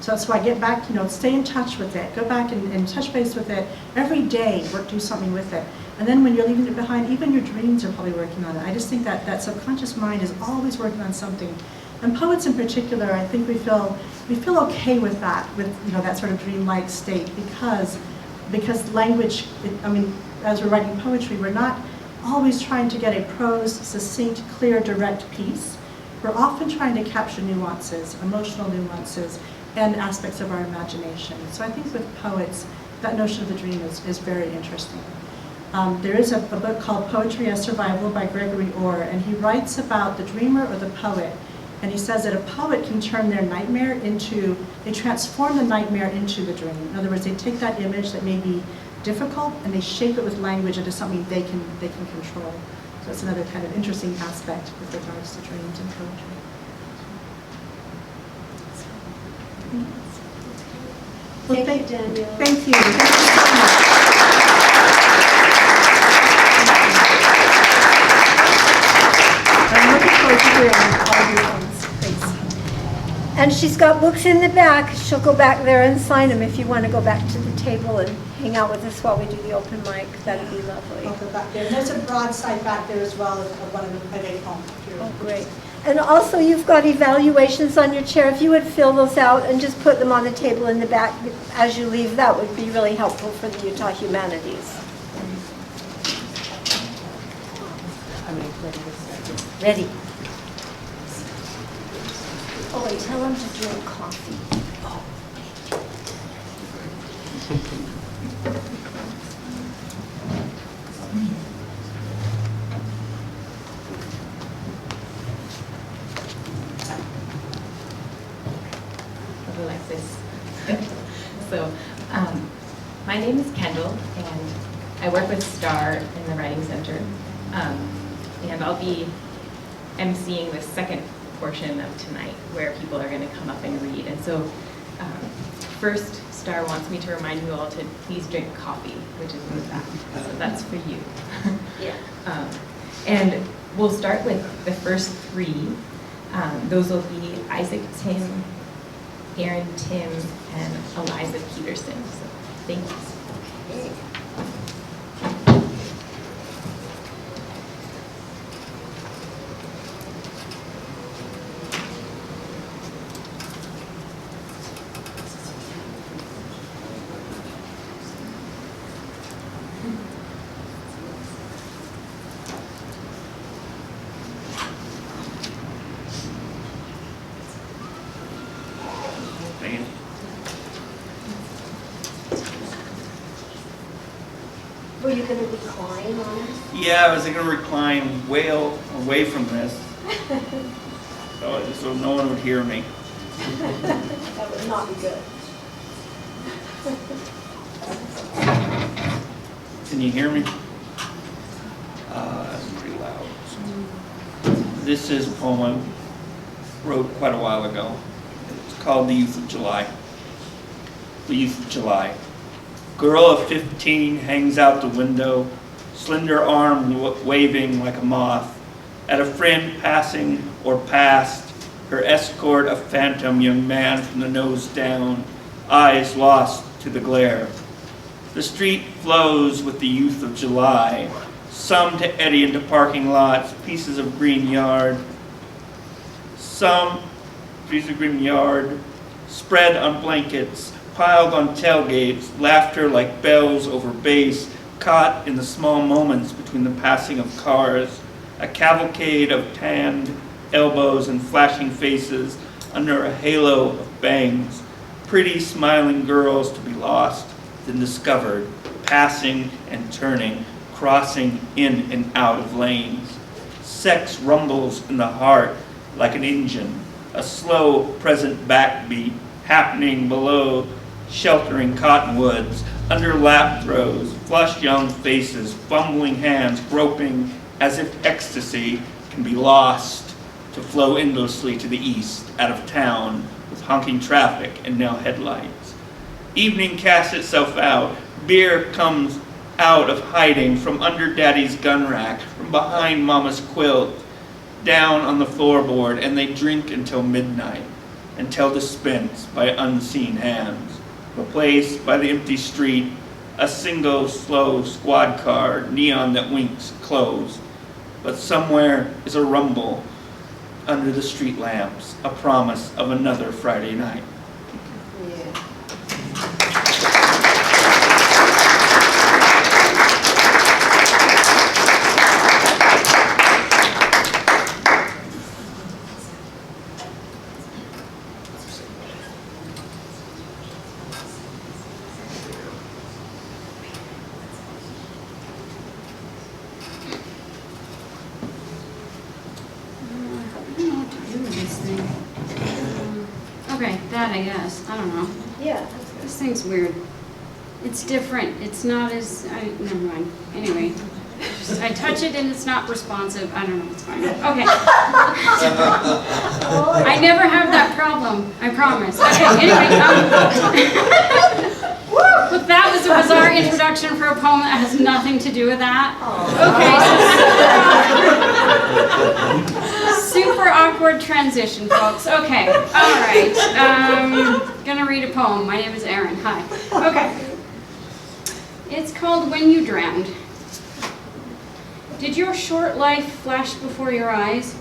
So that's why I get back, stay in touch with it. Go back and touch base with it every day, do something with it. And then when you're leaving it behind, even your dreams are probably working on it. I just think that that subconscious mind is always working on something. And poets in particular, I think we feel okay with that, with that sort of dreamlike state because language, as we're writing poetry, we're not always trying to get a prose, succinct, clear, direct piece. We're often trying to capture nuances, emotional nuances, and aspects of our imagination. So I think with poets, that notion of the dream is very interesting. There is a book called Poetry as Survival by Gregory Orr, and he writes about the dreamer or the poet. And he says that a poet can turn their nightmare they transform the nightmare into the dream. In other words, they take that image that may be difficult and they shape it with language into something they can control. So it's another kind of interesting aspect with regards to dreams and poetry. Well, Thank you, Danielle. Thank you. Thank you so much. I'm looking forward to hearing all your poems. Thanks. And she's got books in the back. She'll go back there and sign them if you want to go back to the table and hang out with us while we do the open mic. That'd be lovely. I'll go back there. And there's a broadside back there as well of one of the private poems. Oh, great. And also, you've got evaluations on your chair. If you would fill those out and just put them on the table in the back as you leave, that would be really helpful for the Utah Humanities. Ready. Oh, wait, tell them to drink coffee. Oh, Alexis. So, my name is Kendall, and I work with STAR in the Writing Center. And I'll be emceeing the second portion of tonight where people are going to come up and read. And so first, STAR wants me to remind you all to please drink coffee, which is in the back. So that's for you. yeah. And we'll start with the first three. Those will be Izaac Timm, Adrien Thomson, and Eliza Peterson. So thank you. Okay. Were you going to recline on us? Yeah, I was going to recline way away from this, so no one would hear me. That would not be good. Can you hear me? That's pretty loud. This is a poem I wrote quite a while ago. It's called The Youth of July. The Youth of July. Girl of 15 hangs out the window, slender arm waving like a moth. At a friend passing or past, her escort a phantom young man from the nose down, eyes lost to the glare. The street flows with the youth of July, some to eddy into parking lots, pieces of green yard, spread on blankets, piled on tailgates, laughter like bells over bass, caught in the small moments between the passing of cars, a cavalcade of tanned elbows and flashing faces under a halo of bangs, pretty smiling girls to be lost, then discovered, passing and turning, crossing in and out of lanes. Sex rumbles in the heart like an engine, a slow present backbeat happening below sheltering cottonwoods, under lap throws, flushed young faces, fumbling hands, groping as if ecstasy can be lost to flow endlessly to the east, out of town, with honking traffic and now headlights. Evening casts itself out, Beer comes out of hiding from under Daddy's gun rack, from behind Mama's quilt, down on the floorboard, and they drink until midnight, until dispensed by unseen hands. Replaced by the empty street, a single slow squad car, neon that winks closed. But somewhere is a rumble under the street lamps, a promise of another Friday night. Okay, that I guess. I don't know. Yeah. This thing's weird. It's different. It's not as, never mind. Anyway, I touch it and it's not responsive. I don't know what's going on. Okay. I never have that problem. I promise. Okay, anyway. But that was a bizarre introduction for a poem that has nothing to do with that. Okay. Super awkward transition, folks. Okay, all right. Gonna read a poem. My name is Erin. Hi. Okay. It's called When You Drowned. Did your short life flash before your eyes?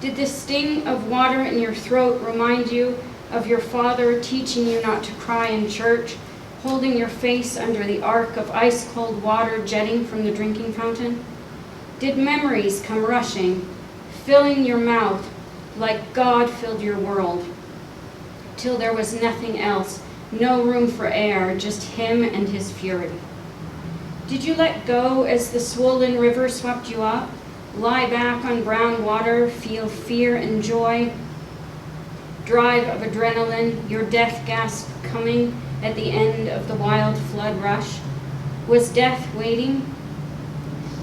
Did the sting of water in your throat remind you of your father teaching you not to cry in church, holding your face under the arc of ice-cold water jetting from the drinking fountain? Did memories come rushing, filling your mouth like God filled your world, till there was nothing else, no room for air, just him and his fury? Did you let go as the swollen river swept you up, lie back on brown water, feel fear and joy, drive of adrenaline, your death gasp coming at the end of the wild flood rush? Was death waiting?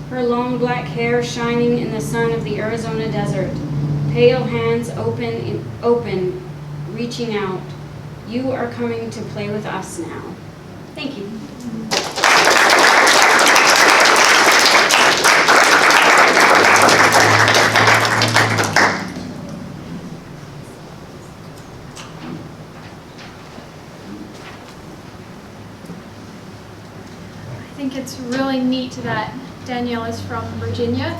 Her long black hair shining in the sun of the Arizona desert, pale hands open, reaching out. You are coming to play with us now. Thank you. I think it's really neat that Danielle is from Virginia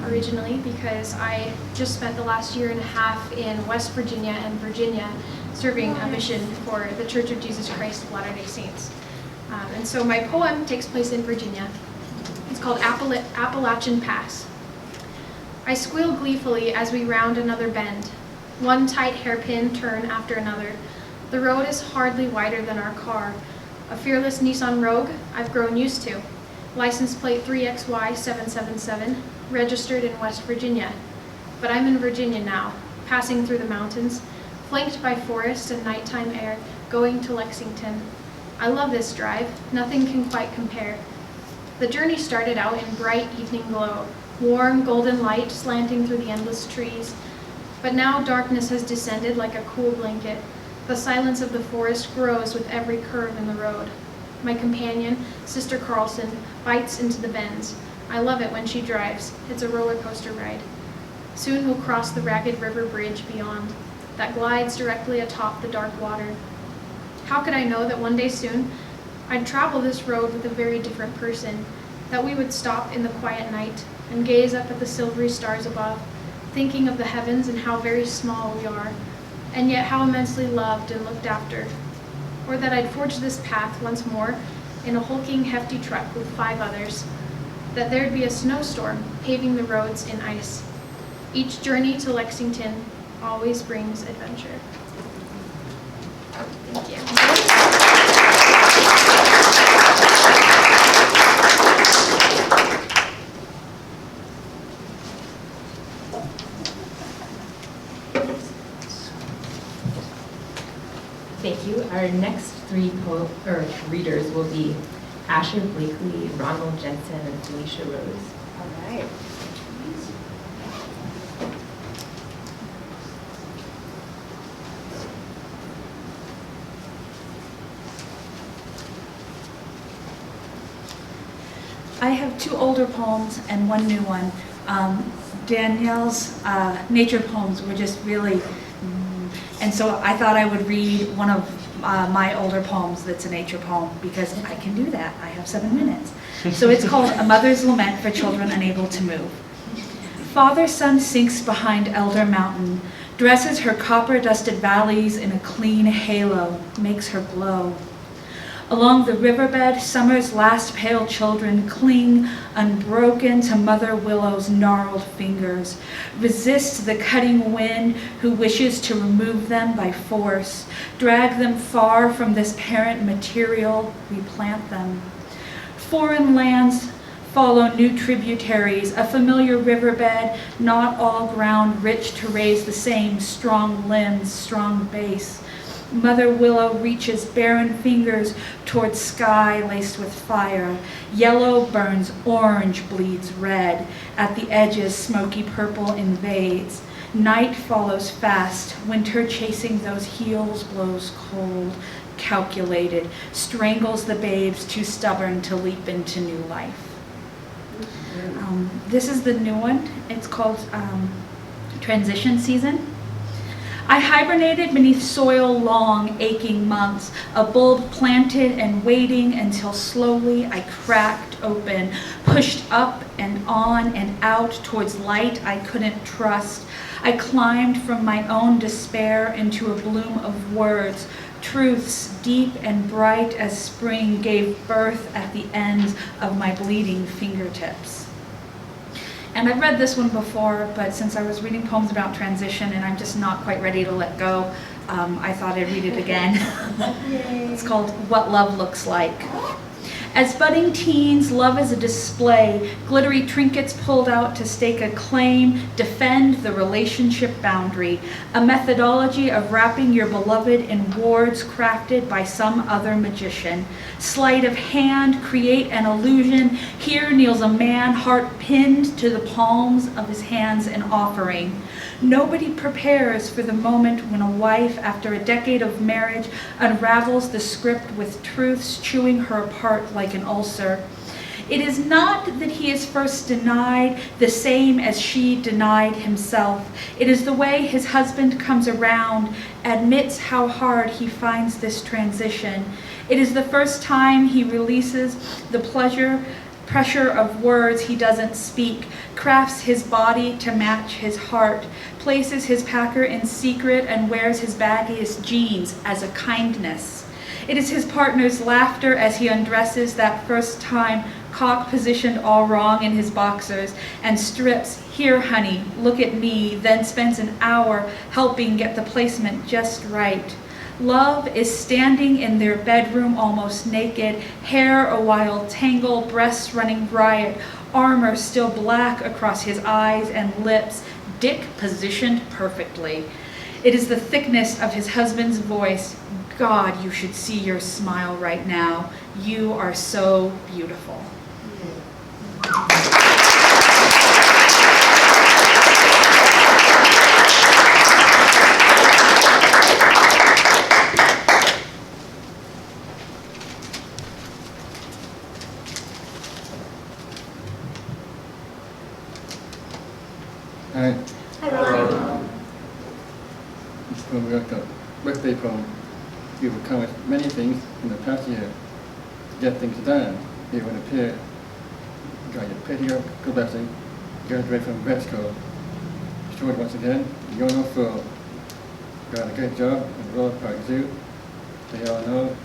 originally, because I just spent the last year and a half in West Virginia and Virginia serving a mission for the Church of Jesus Christ of Latter-day Saints. And so my poem takes place in Virginia. It's called Appalachian Pass. I squeal gleefully as we round another bend, one tight hairpin turn after another. The road is hardly wider than our car, a fearless Nissan Rogue I've grown used to. License plate 3XY777, registered in West Virginia. But I'm in Virginia now, passing through the mountains, flanked by forest and nighttime air, going to Lexington. I love this drive, nothing can quite compare. The journey started out in bright evening glow, warm golden light slanting through the endless trees. But now darkness has descended like a cool blanket. The silence of the forest grows with every curve in the road. My companion, Sister Carlson, bites into the bends. I love it when she drives. It's a roller coaster ride. Soon we'll cross the ragged river bridge beyond, that glides directly atop the dark water. How could I know that one day soon I'd travel this road with a very different person, that we would stop in the quiet night and gaze up at the silvery stars above, thinking of the heavens and how very small we are, and yet how immensely loved and looked after. Or that I'd forge this path once more in a hulking, hefty truck with 5 others, that there'd be a snowstorm paving the roads in ice. Each journey to Lexington always brings adventure. Thank you. Thank you. Our next 3 readers will be Asher Blakely, Ronald Jensen, and Felicia Rose. All right. I have two older poems and one new one. Danielle's nature poems were just really, and so I thought I would read one of my older poems that's a nature poem, because I can do that. I have 7 minutes. So it's called A Mother's Lament for Children Unable to Move. Father sun sinks behind Elder Mountain, dresses her copper-dusted valleys in a clean halo, makes her glow. Along the riverbed, summer's last pale children cling unbroken to Mother Willow's gnarled fingers, resist the cutting wind who wishes to remove them by force, drag them far from this parent material, replant them. Foreign lands follow new tributaries, a familiar riverbed, not all ground rich to raise the same strong limbs, strong base. Mother Willow reaches barren fingers towards sky laced with fire. Yellow burns orange, bleeds red. At the edges, smoky purple invades. Night follows fast. Winter chasing those heels blows cold, calculated, strangles the babes too stubborn to leap into new life. This is the new one. It's called Transition Season. I hibernated beneath soil long, aching months, a bulb planted and waiting until slowly I cracked open, pushed up and on and out towards light I couldn't trust. I climbed from my own despair into a bloom of words, truths deep and bright as spring gave birth at the ends of my bleeding fingertips. And I've read this one before, but since I was reading poems about transition and I'm just not quite ready to let go, I thought I'd read it again. It's called What Love Looks Like. As budding teens, love is a display, glittery trinkets pulled out to stake a claim, defend the relationship boundary, a methodology of wrapping your beloved in wards crafted by some other magician. Sleight of hand, create an illusion. Here kneels a man, heart pinned to the palms of his hands, an offering. Nobody prepares for the moment when a wife, after a decade of marriage, unravels the script with truths chewing her apart like an ulcer. It is not that he is first denied the same as she denied himself. It is the way his husband comes around, admits how hard he finds this transition. It is the first time he releases the pressure of words he doesn't speak, crafts his body to match his heart, places his packer in secret and wears his baggiest jeans as a kindness. It is his partner's laughter as he undresses that first time, cock positioned all wrong in his boxers, and strips, "Here, honey, look at me," then spends an hour helping get the placement just right. Love is standing in their bedroom almost naked, hair a wild tangle, breasts running riot, armor still black across his eyes and lips, dick positioned perfectly. It is the thickness of his husband's voice. God, you should see your smile right now. You are so beautiful. Hi. Hello. This poem we got a birthday poem. You've accomplished many things in the past year to get things done. You would appear. Got your petty blessing. Graduate from grad school. Showed once again, you're no fool. Got a great job at the Royal Park Zoo. They all know.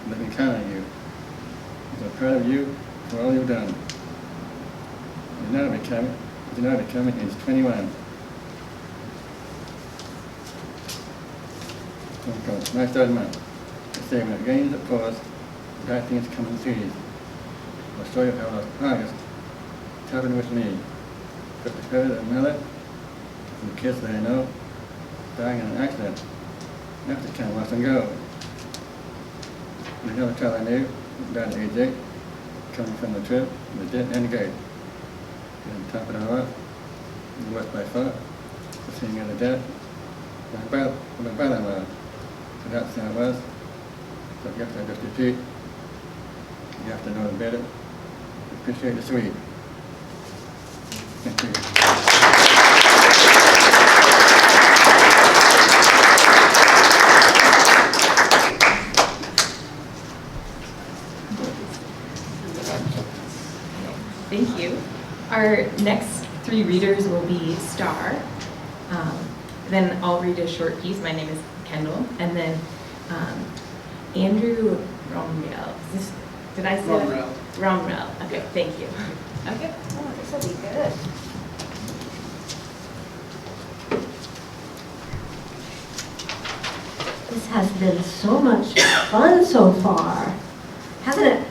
Let me count on you. I'm so proud of you for all you've done. You're now becoming age 21. Nice start month. They say when it rains it pours, bad things come in threes. I'll show you how last August it's happened with me. Got the credit of another, some kids that I know, dying in an accident. After kind of lost and go. And another child I knew, died at age 8, coming from the trip, the dead and gate. And top it all off, the worst by far, the seeing of the death, my brother-in-law. So that's how it was. So I guess I just repeat, you have to know better. appreciate the sweet. Thank you. Thank you. Our next three readers will be Star. Then I'll read a short piece. My name is Kendall. And then Andrew Romriel. Did I say Romriel. Romriel. Okay, thank you. Okay. Oh, this will be good. This has been so much fun so far, hasn't it?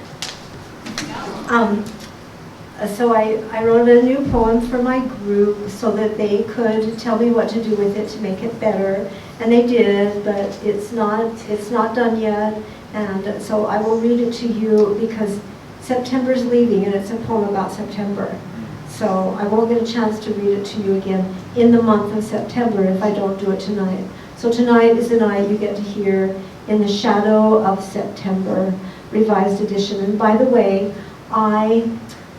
So I wrote a new poem for my group so that they could tell me what to do with it to make it better, and they did, but it's not done yet, and so I will read it to you because September's leaving and it's a poem about September. So I won't get a chance to read it to you again in the month of September if I don't do it tonight. So tonight is the night you get to hear In the Shadow of September, revised edition. And by the way, I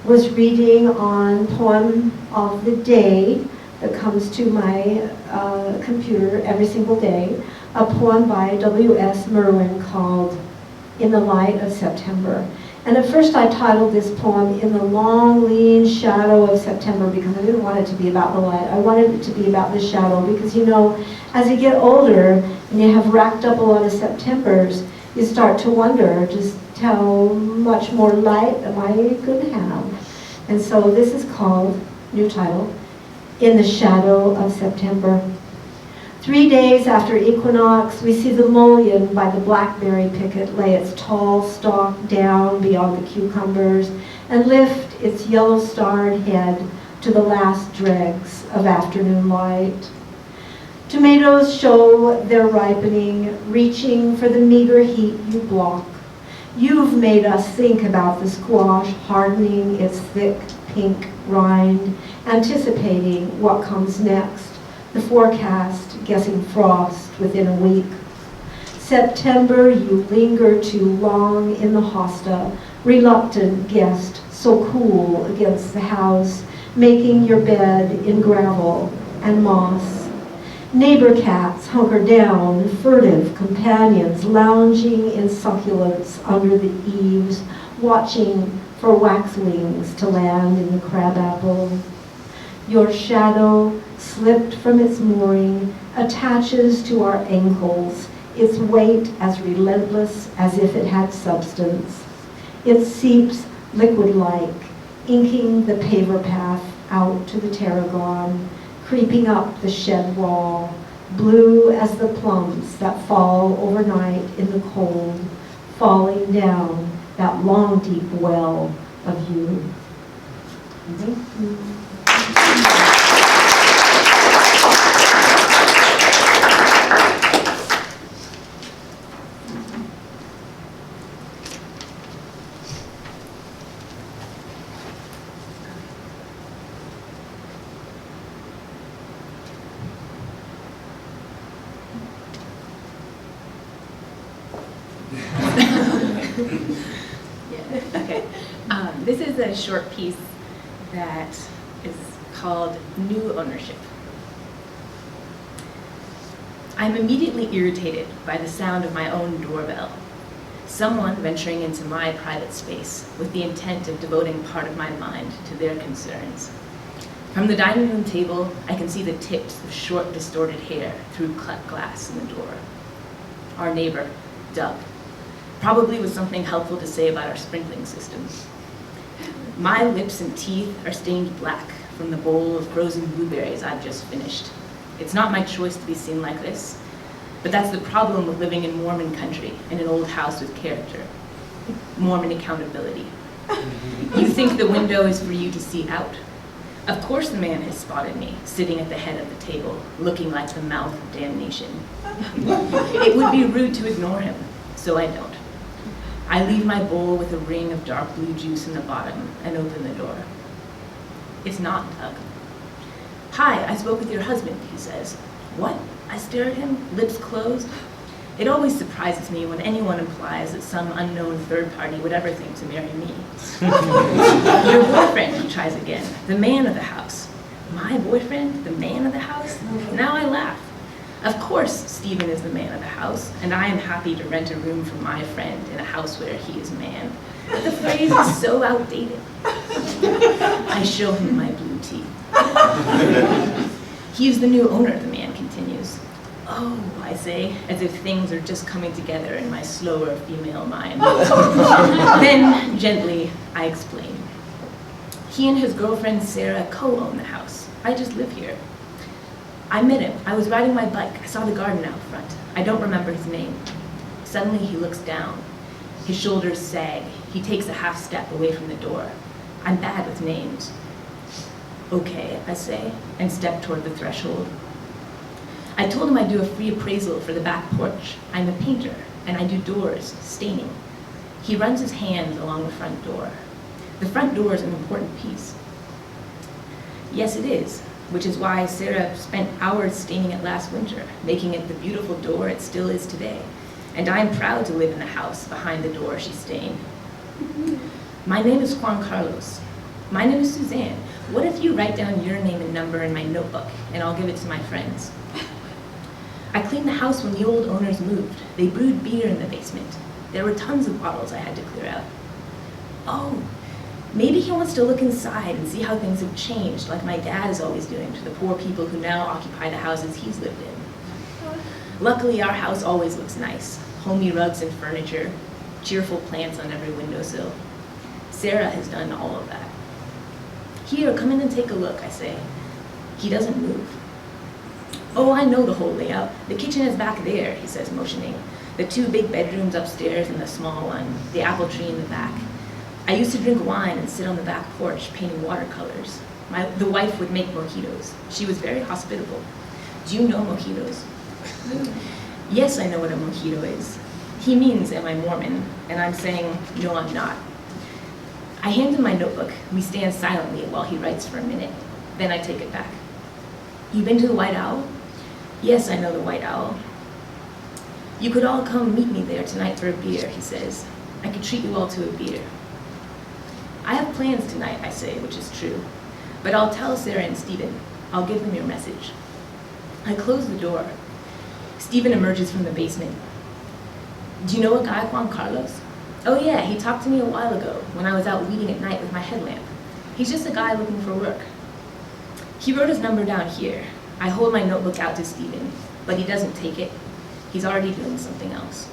was reading on Poem of the Day that comes to my computer every single day, a poem by W.S. Merwin called In the Light of September. And at first I titled this poem In the Long Lean Shadow of September because I didn't want it to be about the light. I wanted it to be about the shadow because, you know, as you get older and you have racked up a lot of Septembers, you start to wonder just how much more light am I going to have. And so this is called, new title, In the Shadow of September. 3 days after equinox, we see the mullein by the blackberry picket lay its tall stalk down beyond the cucumbers and lift its yellow-starred head to the last dregs of afternoon light. Tomatoes show their ripening, reaching for the meager heat you block. You've made us think about the squash hardening its thick pink rind, anticipating what comes next. The forecast guessing frost within a week. September, you linger too long in the hosta, reluctant guest, so cool against the house, making your bed in gravel and moss. Neighbor cats hunker down, furtive companions lounging in succulents under the eaves, watching for waxwings to land in the crabapple. Your shadow, slipped from its mooring, attaches to our ankles, its weight as relentless as if it had substance. It seeps liquid-like, inking the paver path out to the tarragon, creeping up the shed wall, blue as the plums that fall overnight in the cold, falling down that long, deep well of you. Okay. This is a short piece that is called New Ownership. I'm immediately irritated by the sound of my own doorbell. Someone venturing into my private space with the intent of devoting part of my mind to their concerns. From the dining room table, I can see the tips of short, distorted hair through cut glass in the door. Our neighbor, Doug, probably with something helpful to say about our sprinkling system. My lips and teeth are stained black from the bowl of frozen blueberries I've just finished. It's not my choice to be seen like this, but that's the problem with living in Mormon country in an old house with character. Mormon accountability. You think the window is for you to see out. Of course the man has spotted me, sitting at the head of the table, looking like the mouth of damnation. It would be rude to ignore him, so I don't. I leave my bowl with a ring of dark blue juice in the bottom and open the door. It's not Doug. "Hi, I spoke with your husband," he says. "What?" I stare at him, lips closed. It always surprises me when anyone implies that some unknown third party would ever think to marry me. Your boyfriend, he tries again, the man of the house. My boyfriend, the man of the house? Now I laugh. Of course, Stephen is the man of the house, and I am happy to rent a room for my friend in a house where he is man. But the phrase is so outdated. I show him my blue teeth. He is the new owner, the man continues. Oh, I say, as if things are just coming together in my slower female mind. Then, gently, I explain. He and his girlfriend Sarah co-own the house. I just live here. I met him. I was riding my bike. I saw the garden out front. I don't remember his name. Suddenly, he looks down. His shoulders sag. He takes a half step away from the door. I'm bad with names. Okay, I say, and step toward the threshold. I told him I'd do a free appraisal for the back porch. I'm a painter, and I do doors, staining. He runs his hands along the front door. The front door is an important piece. Yes, it is, which is why Sarah spent hours staining it last winter, making it the beautiful door it still is today. And I'm proud to live in the house behind the door she stained. My name is Juan Carlos. My name is Suzanne. What if you write down your name and number in my notebook, and I'll give it to my friends? I cleaned the house when the old owners moved. They brewed beer in the basement. There were tons of bottles I had to clear out. Oh, maybe he wants to look inside and see how things have changed, like my dad is always doing to the poor people who now occupy the houses he's lived in. Luckily, our house always looks nice. Homey rugs and furniture, cheerful plants on every windowsill. Sarah has done all of that. Here, come in and take a look, I say. He doesn't move. Oh, I know the whole layout. The kitchen is back there, he says, motioning. The 2 big bedrooms upstairs and the small one, the apple tree in the back. I used to drink wine and sit on the back porch painting watercolors. The wife would make mojitos. She was very hospitable. Do you know mojitos? Yes, I know what a mojito is. He means, am I Mormon? And I'm saying, no, I'm not. I hand him my notebook. We stand silently while he writes for a minute. Then I take it back. You been to the White Owl? Yes, I know the White Owl. You could all come meet me there tonight for a beer, he says. I could treat you all to a beer. I have plans tonight, I say, which is true. But I'll tell Sarah and Stephen. I'll give them your message. I close the door. Stephen emerges from the basement. Do you know a guy, Juan Carlos? Oh yeah, he talked to me a while ago when I was out weeding at night with my headlamp. He's just a guy looking for work. He wrote his number down here. I hold my notebook out to Stephen, but he doesn't take it. He's already doing something else.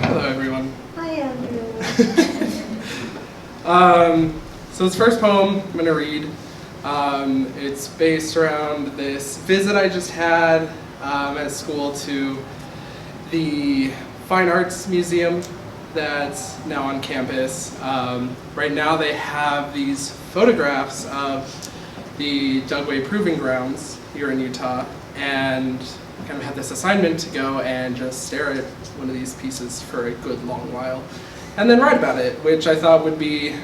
Hello, everyone. Hi, Andrew. So this first poem I'm going to read, it's based around this visit I just had at school to the Fine Arts Museum that's now on campus. Right now they have these photographs of the Dugway Proving Grounds here in Utah, and I kind of had this assignment to go and just stare at one of these pieces for a good long while and then write about it, which I thought would be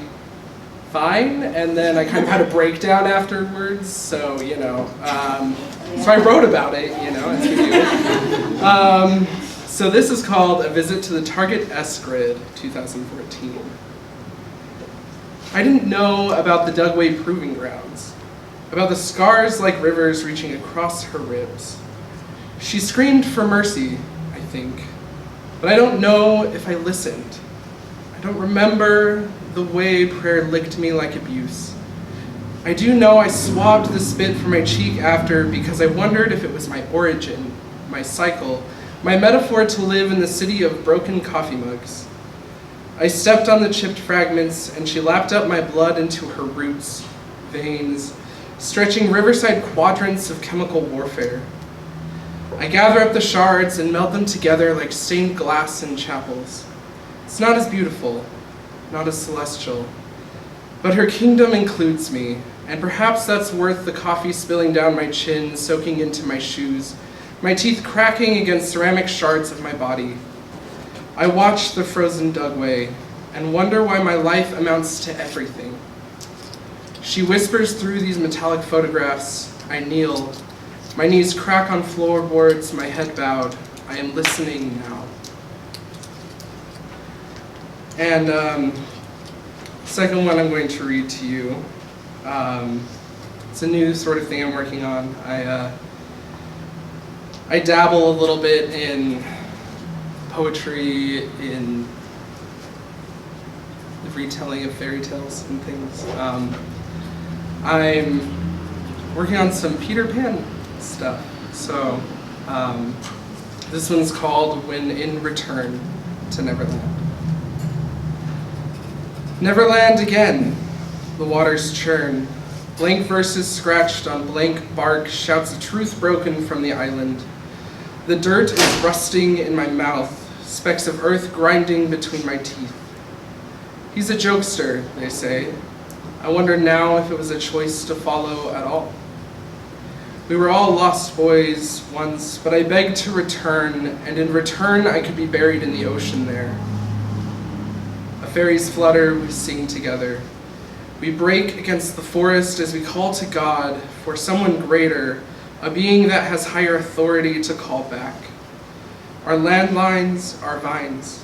fine, and then I kind of had a breakdown afterwards, so, you know, so I wrote about it, you know, as you do. So this is called A Visit to the Target S-Grid 2014. I didn't know about the Dugway Proving Grounds, about the scars like rivers reaching across her ribs. She screamed for mercy, I think, but I don't know if I listened. I don't remember the way prayer licked me like abuse. I do know I swabbed the spit from my cheek after because I wondered if it was my origin, my cycle, my metaphor to live in the city of broken coffee mugs. I stepped on the chipped fragments and she lapped up my blood into her roots, veins, stretching riverside quadrants of chemical warfare. I gather up the shards and melt them together like stained glass in chapels. It's not as beautiful, not as celestial, but her kingdom includes me, and perhaps that's worth the coffee spilling down my chin, soaking into my shoes, my teeth cracking against ceramic shards of my body. I watch the frozen Dugway and wonder why my life amounts to everything. She whispers through these metallic photographs. I kneel. My knees crack on floorboards, my head bowed. I am listening now. And second one I'm going to read to you. It's a new sort of thing I'm working on. I dabble a little bit in poetry, in the retelling of fairy tales and things. I'm working on some Peter Pan stuff. So this one's called When in Return to Neverland. Neverland again, the waters churn. Blank verses scratched on blank bark shouts a truth broken from the island. The dirt is rusting in my mouth, specks of earth grinding between my teeth. He's a jokester, they say. I wonder now if it was a choice to follow at all. We were all lost boys once, but I begged to return, and in return I could be buried in the ocean there. A fairy's flutter, we sing together. We break against the forest as we call to God for someone greater, a being that has higher authority to call back. Our landlines, our vines,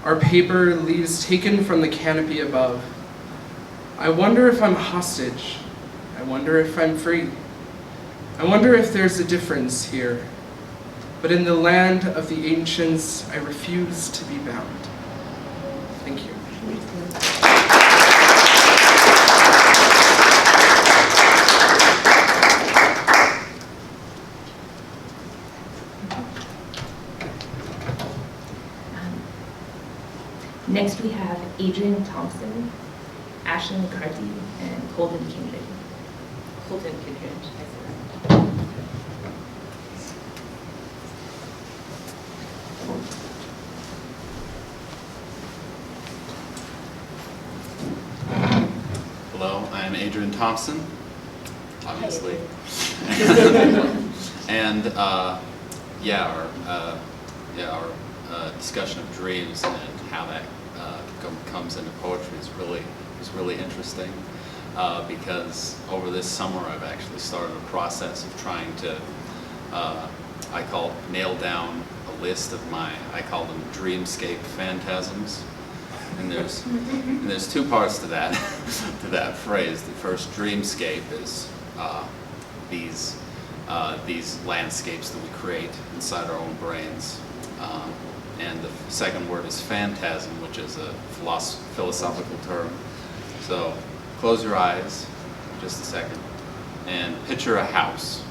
our paper, leaves taken from the canopy above. I wonder if I'm hostage. I wonder if I'm free. I wonder if there's a difference here. But in the land of the ancients, I refuse to be bound. Thank you. Next we have Adrien Thomson, Ashley McCarty, and Colton Kindred. Colton Kindred, I said that. Hello, I'm Adrien Thomson, obviously. And our discussion of dreams and how that comes into poetry is really interesting because over this summer I've actually started a process of trying to nail down a list of I call them dreamscape phantasms. And there's two parts to that phrase. The first, dreamscape, is these landscapes that we create inside our own brains. And the second word is phantasm, which is a philosophical term. So close your eyes for just a second and picture a house.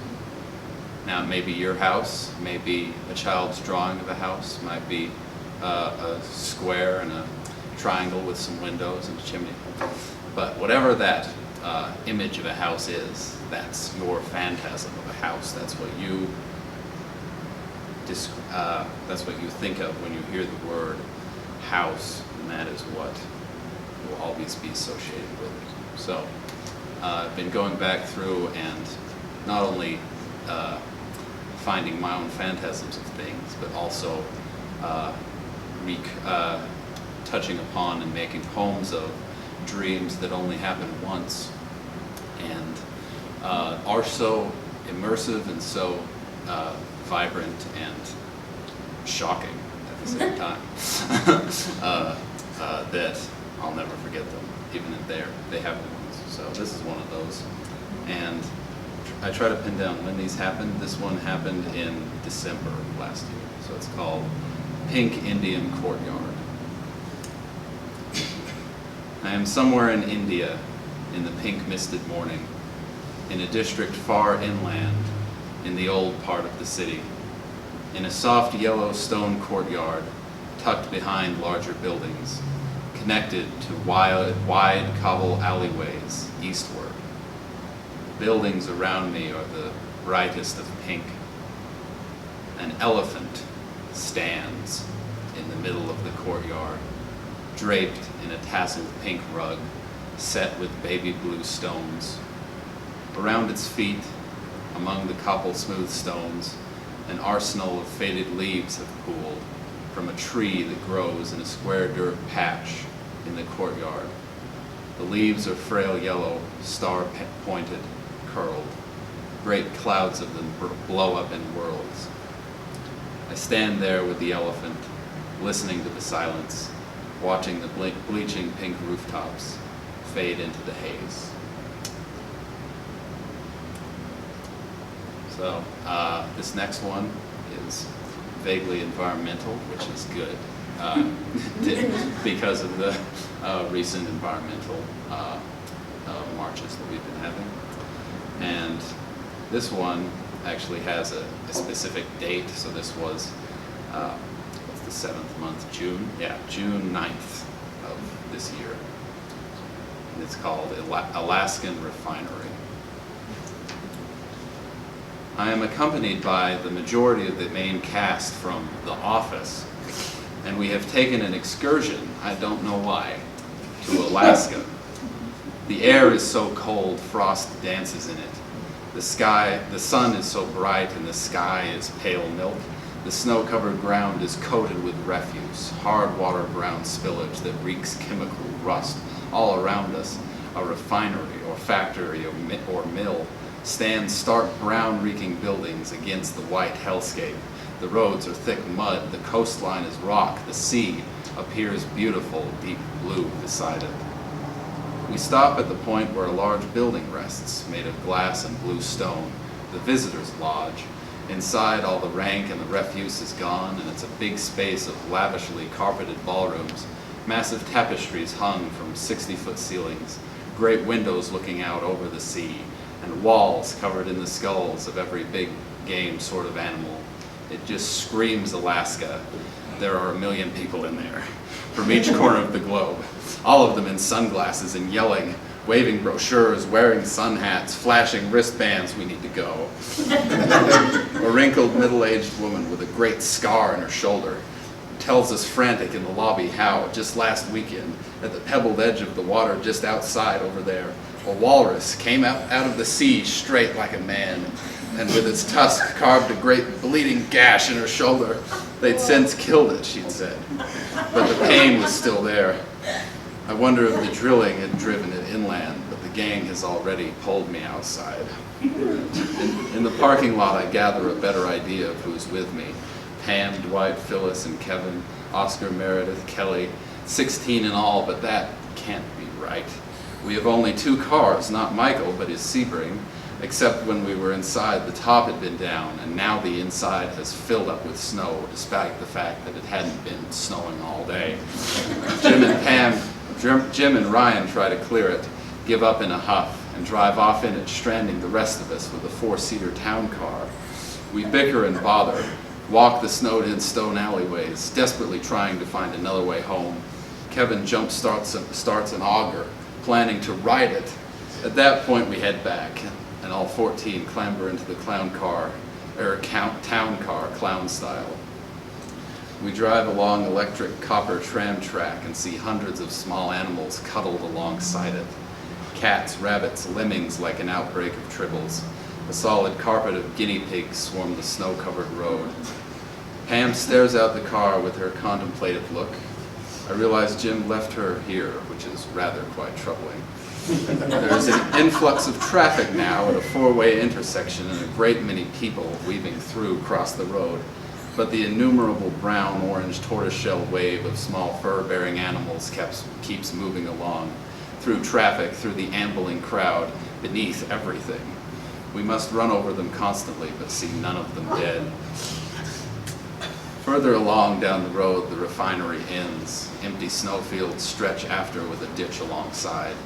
Now it may be your house, it may be a child's drawing of a house, it might be a square and a triangle with some windows and a chimney. But whatever that image of a house is, that's your phantasm of a house. That's what you think of when you hear the word house, and that is what will always be associated with it. So I've been going back through and not only finding my own phantasms of things, but also touching upon and making poems of dreams that only happen once and are so immersive and so vibrant and shocking at the same time that I'll never forget them, even if they happen once. So this is one of those. And I try to pin down when these happened. This one happened in December of last year. So it's called Pink Indian Courtyard. I am somewhere in India in the pink misted morning, in a district far inland, in the old part of the city, in a soft yellow stone courtyard tucked behind larger buildings, connected to wide cobble alleyways eastward. The buildings around me are the brightest of pink. An elephant stands in the middle of the courtyard, draped in a tasseled pink rug set with baby blue stones. Around its feet, among the cobble-smooth stones, An arsenal of faded leaves have cooled from a tree that grows in a square dirt patch in the courtyard. The leaves are frail yellow, star-pointed, curled. Great clouds of them blow up in whirls. I stand there with the elephant, listening to the silence, watching the bleaching pink rooftops fade into the haze. So this next one is vaguely environmental, which is good because of the recent environmental marches that we've been having. And this one actually has a specific date, so this was, what's the 7th month, June? Yeah, June 9th of this year. And it's called Alaskan Refinery. I am accompanied by the majority of the main cast from The Office, and we have taken an excursion, I don't know why, to Alaska. The air is so cold, frost dances in it. The sun is so bright, and the sky is pale milk. The snow-covered ground is coated with refuse, hard water brown spillage that reeks chemical rust all around us. A refinery or factory or mill stand stark brown-reeking buildings against the white hellscape. The roads are thick mud, the coastline is rock, the sea appears beautiful, deep blue beside it. We stop at the point where a large building rests, made of glass and blue stone, the visitor's lodge. Inside, all the rank and the refuse is gone, and it's a big space of lavishly carpeted ballrooms, massive tapestries hung from 60-foot ceilings, great windows looking out over the sea, and walls covered in the skulls of every big game sort of animal. It just screams Alaska. There are a million people in there, from each corner of the globe, all of them in sunglasses and yelling, waving brochures, wearing sun hats, flashing wristbands, we need to go. A wrinkled middle-aged woman with a great scar on her shoulder tells us frantic in the lobby how, just last weekend, at the pebbled edge of the water just outside over there, a walrus came out of the sea straight like a man, and with its tusk carved a great bleeding gash in her shoulder. They'd since killed it, she'd said, but the pain was still there. I wonder if the drilling had driven it inland, but the gang has already pulled me outside. In the parking lot, I gather a better idea of who's with me. Pam, Dwight, Phyllis, and Kevin, Oscar, Meredith, Kelly, 16 in all, but that can't be right. We have only 2 cars, not Michael, but his Sebring, except when we were inside, the top had been down, and now the inside has filled up with snow, despite the fact that it hadn't been snowing all day. Jim and Ryan try to clear it, give up in a huff, and drive off in it, stranding the rest of us with a 4-seater town car. We bicker and bother, walk the snowed-in stone alleyways, desperately trying to find another way home. Kevin starts an auger, planning to ride it. At that point, we head back, and all 14 clamber into the town car, clown style. We drive along electric copper tram track and see hundreds of small animals cuddled alongside it. Cats, rabbits, lemmings like an outbreak of tribbles. A solid carpet of guinea pigs swarm the snow-covered road. Pam stares out the car with her contemplative look. I realize Jim left her here, which is rather quite troubling. There's an influx of traffic now at a 4-way intersection and a great many people weaving through across the road. But the innumerable brown-orange tortoiseshell wave of small fur-bearing animals keeps moving along, through traffic, through the ambling crowd, beneath everything. We must run over them constantly, but see none of them dead. Further along down the road, the refinery ends. Empty snowfields stretch after with a ditch alongside.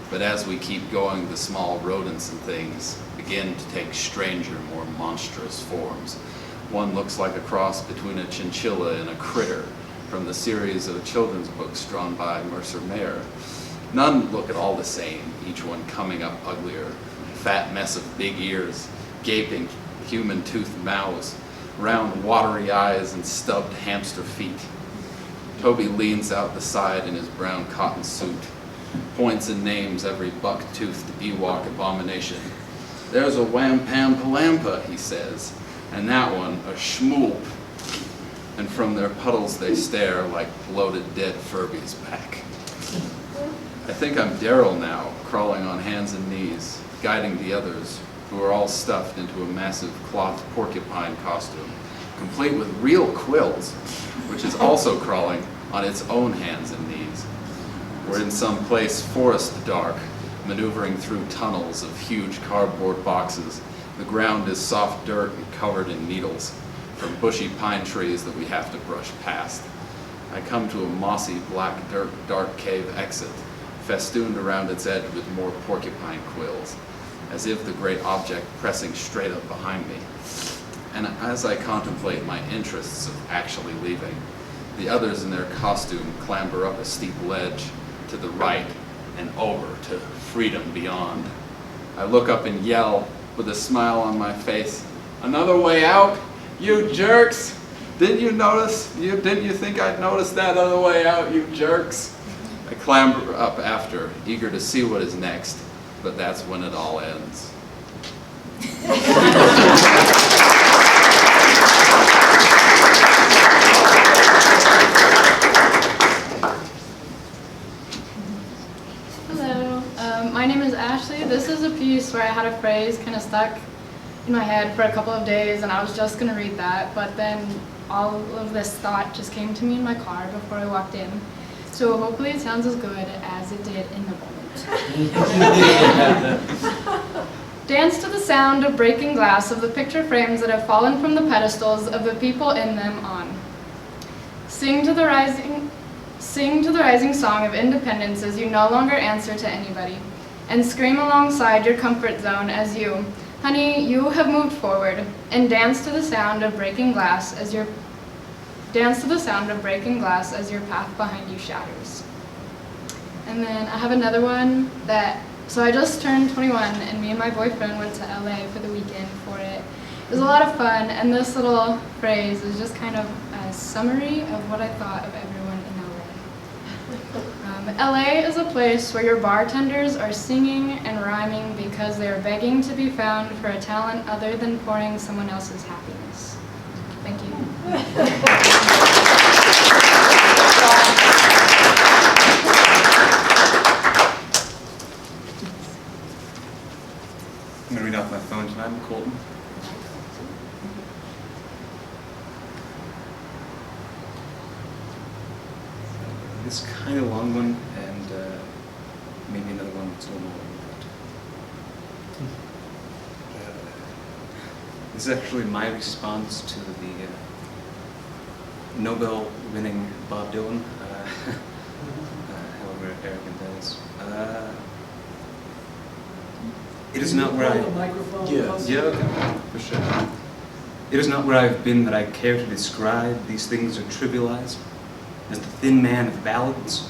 But as we keep going, the small rodents and things begin to take stranger, more monstrous forms. One looks like a cross between a chinchilla and a critter from the series of children's books drawn by Mercer Mayer. None look at all the same, each one coming up uglier. Fat mess of big ears, gaping human-toothed mouths, round watery eyes and stubbed hamster feet. Toby leans out the side in his brown cotton suit, points and names every buck-toothed Ewok abomination. There's a Wampam Palampa, he says. and that one a schmoop. And from their puddles they stare like bloated dead Furbies back. I think I'm Daryl now, crawling on hands and knees, guiding the others, who are all stuffed into a massive cloth porcupine costume, complete with real quills, which is also crawling on its own hands and knees. We're in some place forest dark, maneuvering through tunnels of huge cardboard boxes. The ground is soft dirt and covered in needles from bushy pine trees that we have to brush past. I come to a mossy black dirt dark cave exit, festooned around its edge with more porcupine quills, as if the great object pressing straight up behind me. And as I contemplate my interests of actually leaving, the others in their costume clamber up a steep ledge to the right and over to freedom beyond. I look up and yell with a smile on my face, "Another way out? You jerks! Didn't you notice? Didn't you think I'd notice that other way out, you jerks?" I clamber up after, eager to see what is next, but that's when it all ends. Hello, my name is Ashley. This is a piece where I had a phrase kind of stuck in my head for a couple of days, and I was just going to read that, but then all of this thought just came to me in my car before I walked in. So hopefully it sounds as good as it did in the moment. Dance to the sound of breaking glass of the picture frames that have fallen from the pedestals of the people in them on. Sing to the rising song of independence as you no longer answer to anybody, and scream alongside your comfort zone as you, honey, you have moved forward, and dance to the sound of breaking glass as your path behind you shatters. And then I have another one so I just turned 21, and me and my boyfriend went to LA for the weekend for it. It was a lot of fun, and this little phrase is just kind of a summary of what I thought of everyone in LA. LA is a place where your bartenders are singing and rhyming because they are begging to be found for a talent other than pouring someone else's happiness. Thank you. I'm going to read off my phone tonight. I'm Colton. This kind of long one, and maybe another one that's a little more. This is actually my response to the Nobel-winning Bob Dylan, however arrogant that is. It is not where Yeah, okay, for sure. It is not where I've been that I care to describe. These things are trivialized. As the thin man of ballads,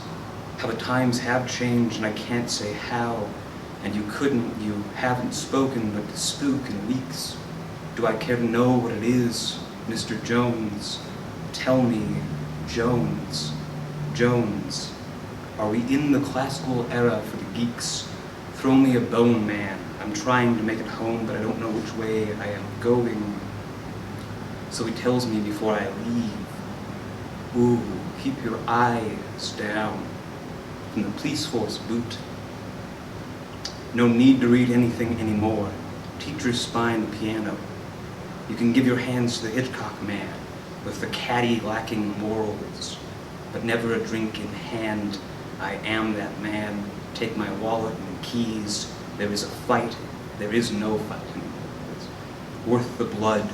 how the times have changed and I can't say how, and you haven't spoken but to spook in weeks. Do I care to know what it is, Mr. Jones? Tell me, Jones, Jones, are we in the classical era for the geeks? Throw me a bone, man. I'm trying to make it home, but I don't know which way I am going. So he tells me before I leave, ooh, keep your eyes down from the police force boot. No need to read anything anymore. Teachers spine the piano. You can give your hands to the Hitchcock man with the caddy lacking morals, but never a drink in hand. I am that man. Take my wallet and keys. There is a fight. There is no fighting. Worth the blood,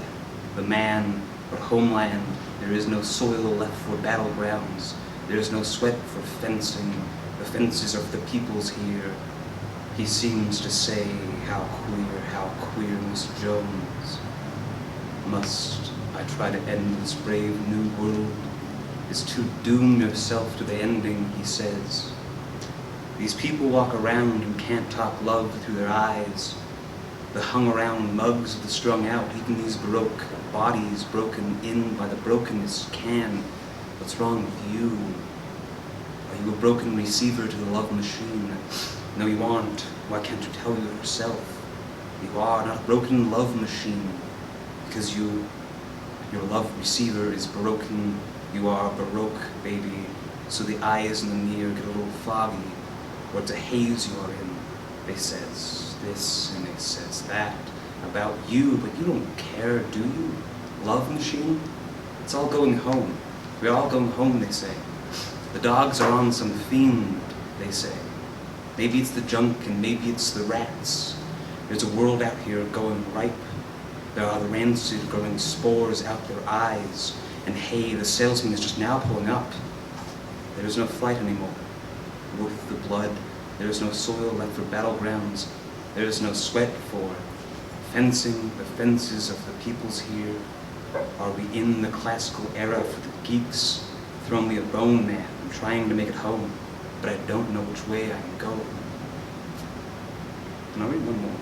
the man, or homeland. There is no soil left for battlegrounds. There is no sweat for fencing. The fences are for the peoples here. He seems to say, how queer, Miss Jones. Must I try to end this brave new world? Is to doom yourself to the ending, he says. These people walk around and can't talk love through their eyes. The hung around mugs of the strung out, even these baroque bodies broken in by the brokenness can. What's wrong with you? Are you a broken receiver to the love machine? No, you aren't. Why can't you tell yourself? You are not a broken love machine. You because your love receiver is broken. You are Baroque, baby, so the eyes in the mirror get a little foggy, or it's a haze you are in. They says this and they says that about you, but you don't care, do you? Love machine? It's all going home. We're all going home, they say. The dogs are on some fiend, they say. Maybe it's the junk and maybe it's the rats. There's a world out here going ripe. There are the rancid growing spores out their eyes. And hey, the salesman is just now pulling up. There is no flight anymore. With the blood, there is no soil left for battlegrounds. There is no sweat for fencing the fences of the peoples here. Are we in the classical era for the geeks? Throw me a bone, man. I'm trying to make it home, but I don't know which way I can go. And I'll read one more.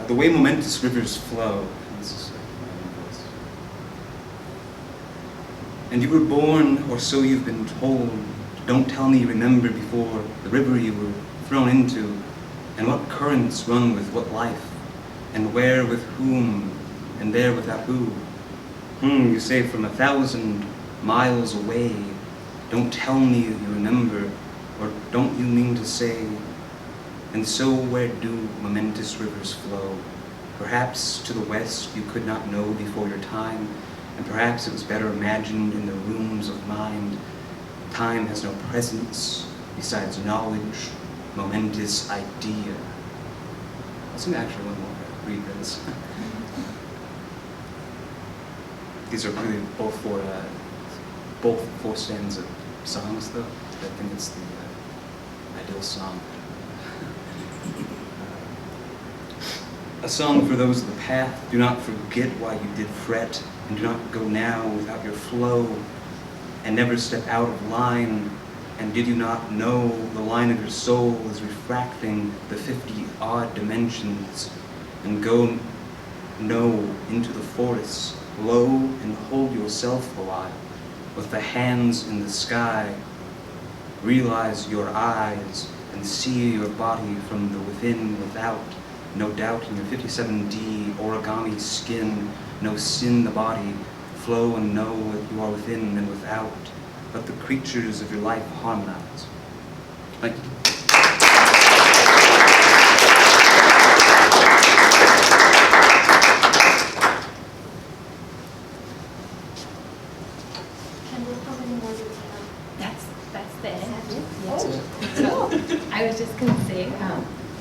The way momentous rivers flow. This is my voice. And you were born, or so you've been told. Don't tell me you remember before the river you were thrown into, and what currents run with what life, and where with whom, and there without who. You say from 1,000 miles away. Don't tell me you remember, or don't you mean to say? And so where do momentous rivers flow? Perhaps to the west you could not know before your time, and perhaps it was better imagined in the rooms of mind. Time has no presence besides knowledge, momentous idea. Let's actually one more read this. These are really both four stanza songs, though. I think it's the ideal song. A song for those of the path. Do not forget why you did fret, and do not go now without your flow, and never step out of line. And did you not know the line of your soul is refracting the 50-odd dimensions? And go into the forests, low, and hold yourself a while, with the hands in the sky. Realize your eyes, and see your body from the within without. No doubt in your 57D origami skin, no sin the body, flow and know that you are within and without. Let the creatures of your life harmonize. Thank you. That's the end. So I was just going to say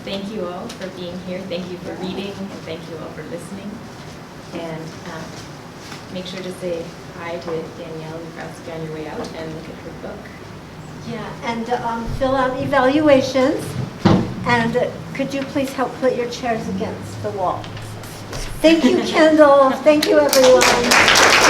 thank you all for being here. Thank you for reading, and thank you all for listening. And make sure to say hi to Danielle Dubrasky on your way out and look at her book. Yeah, and fill out evaluations. And could you please help put your chairs against the wall? Thank you, Kendall. Thank you, everyone.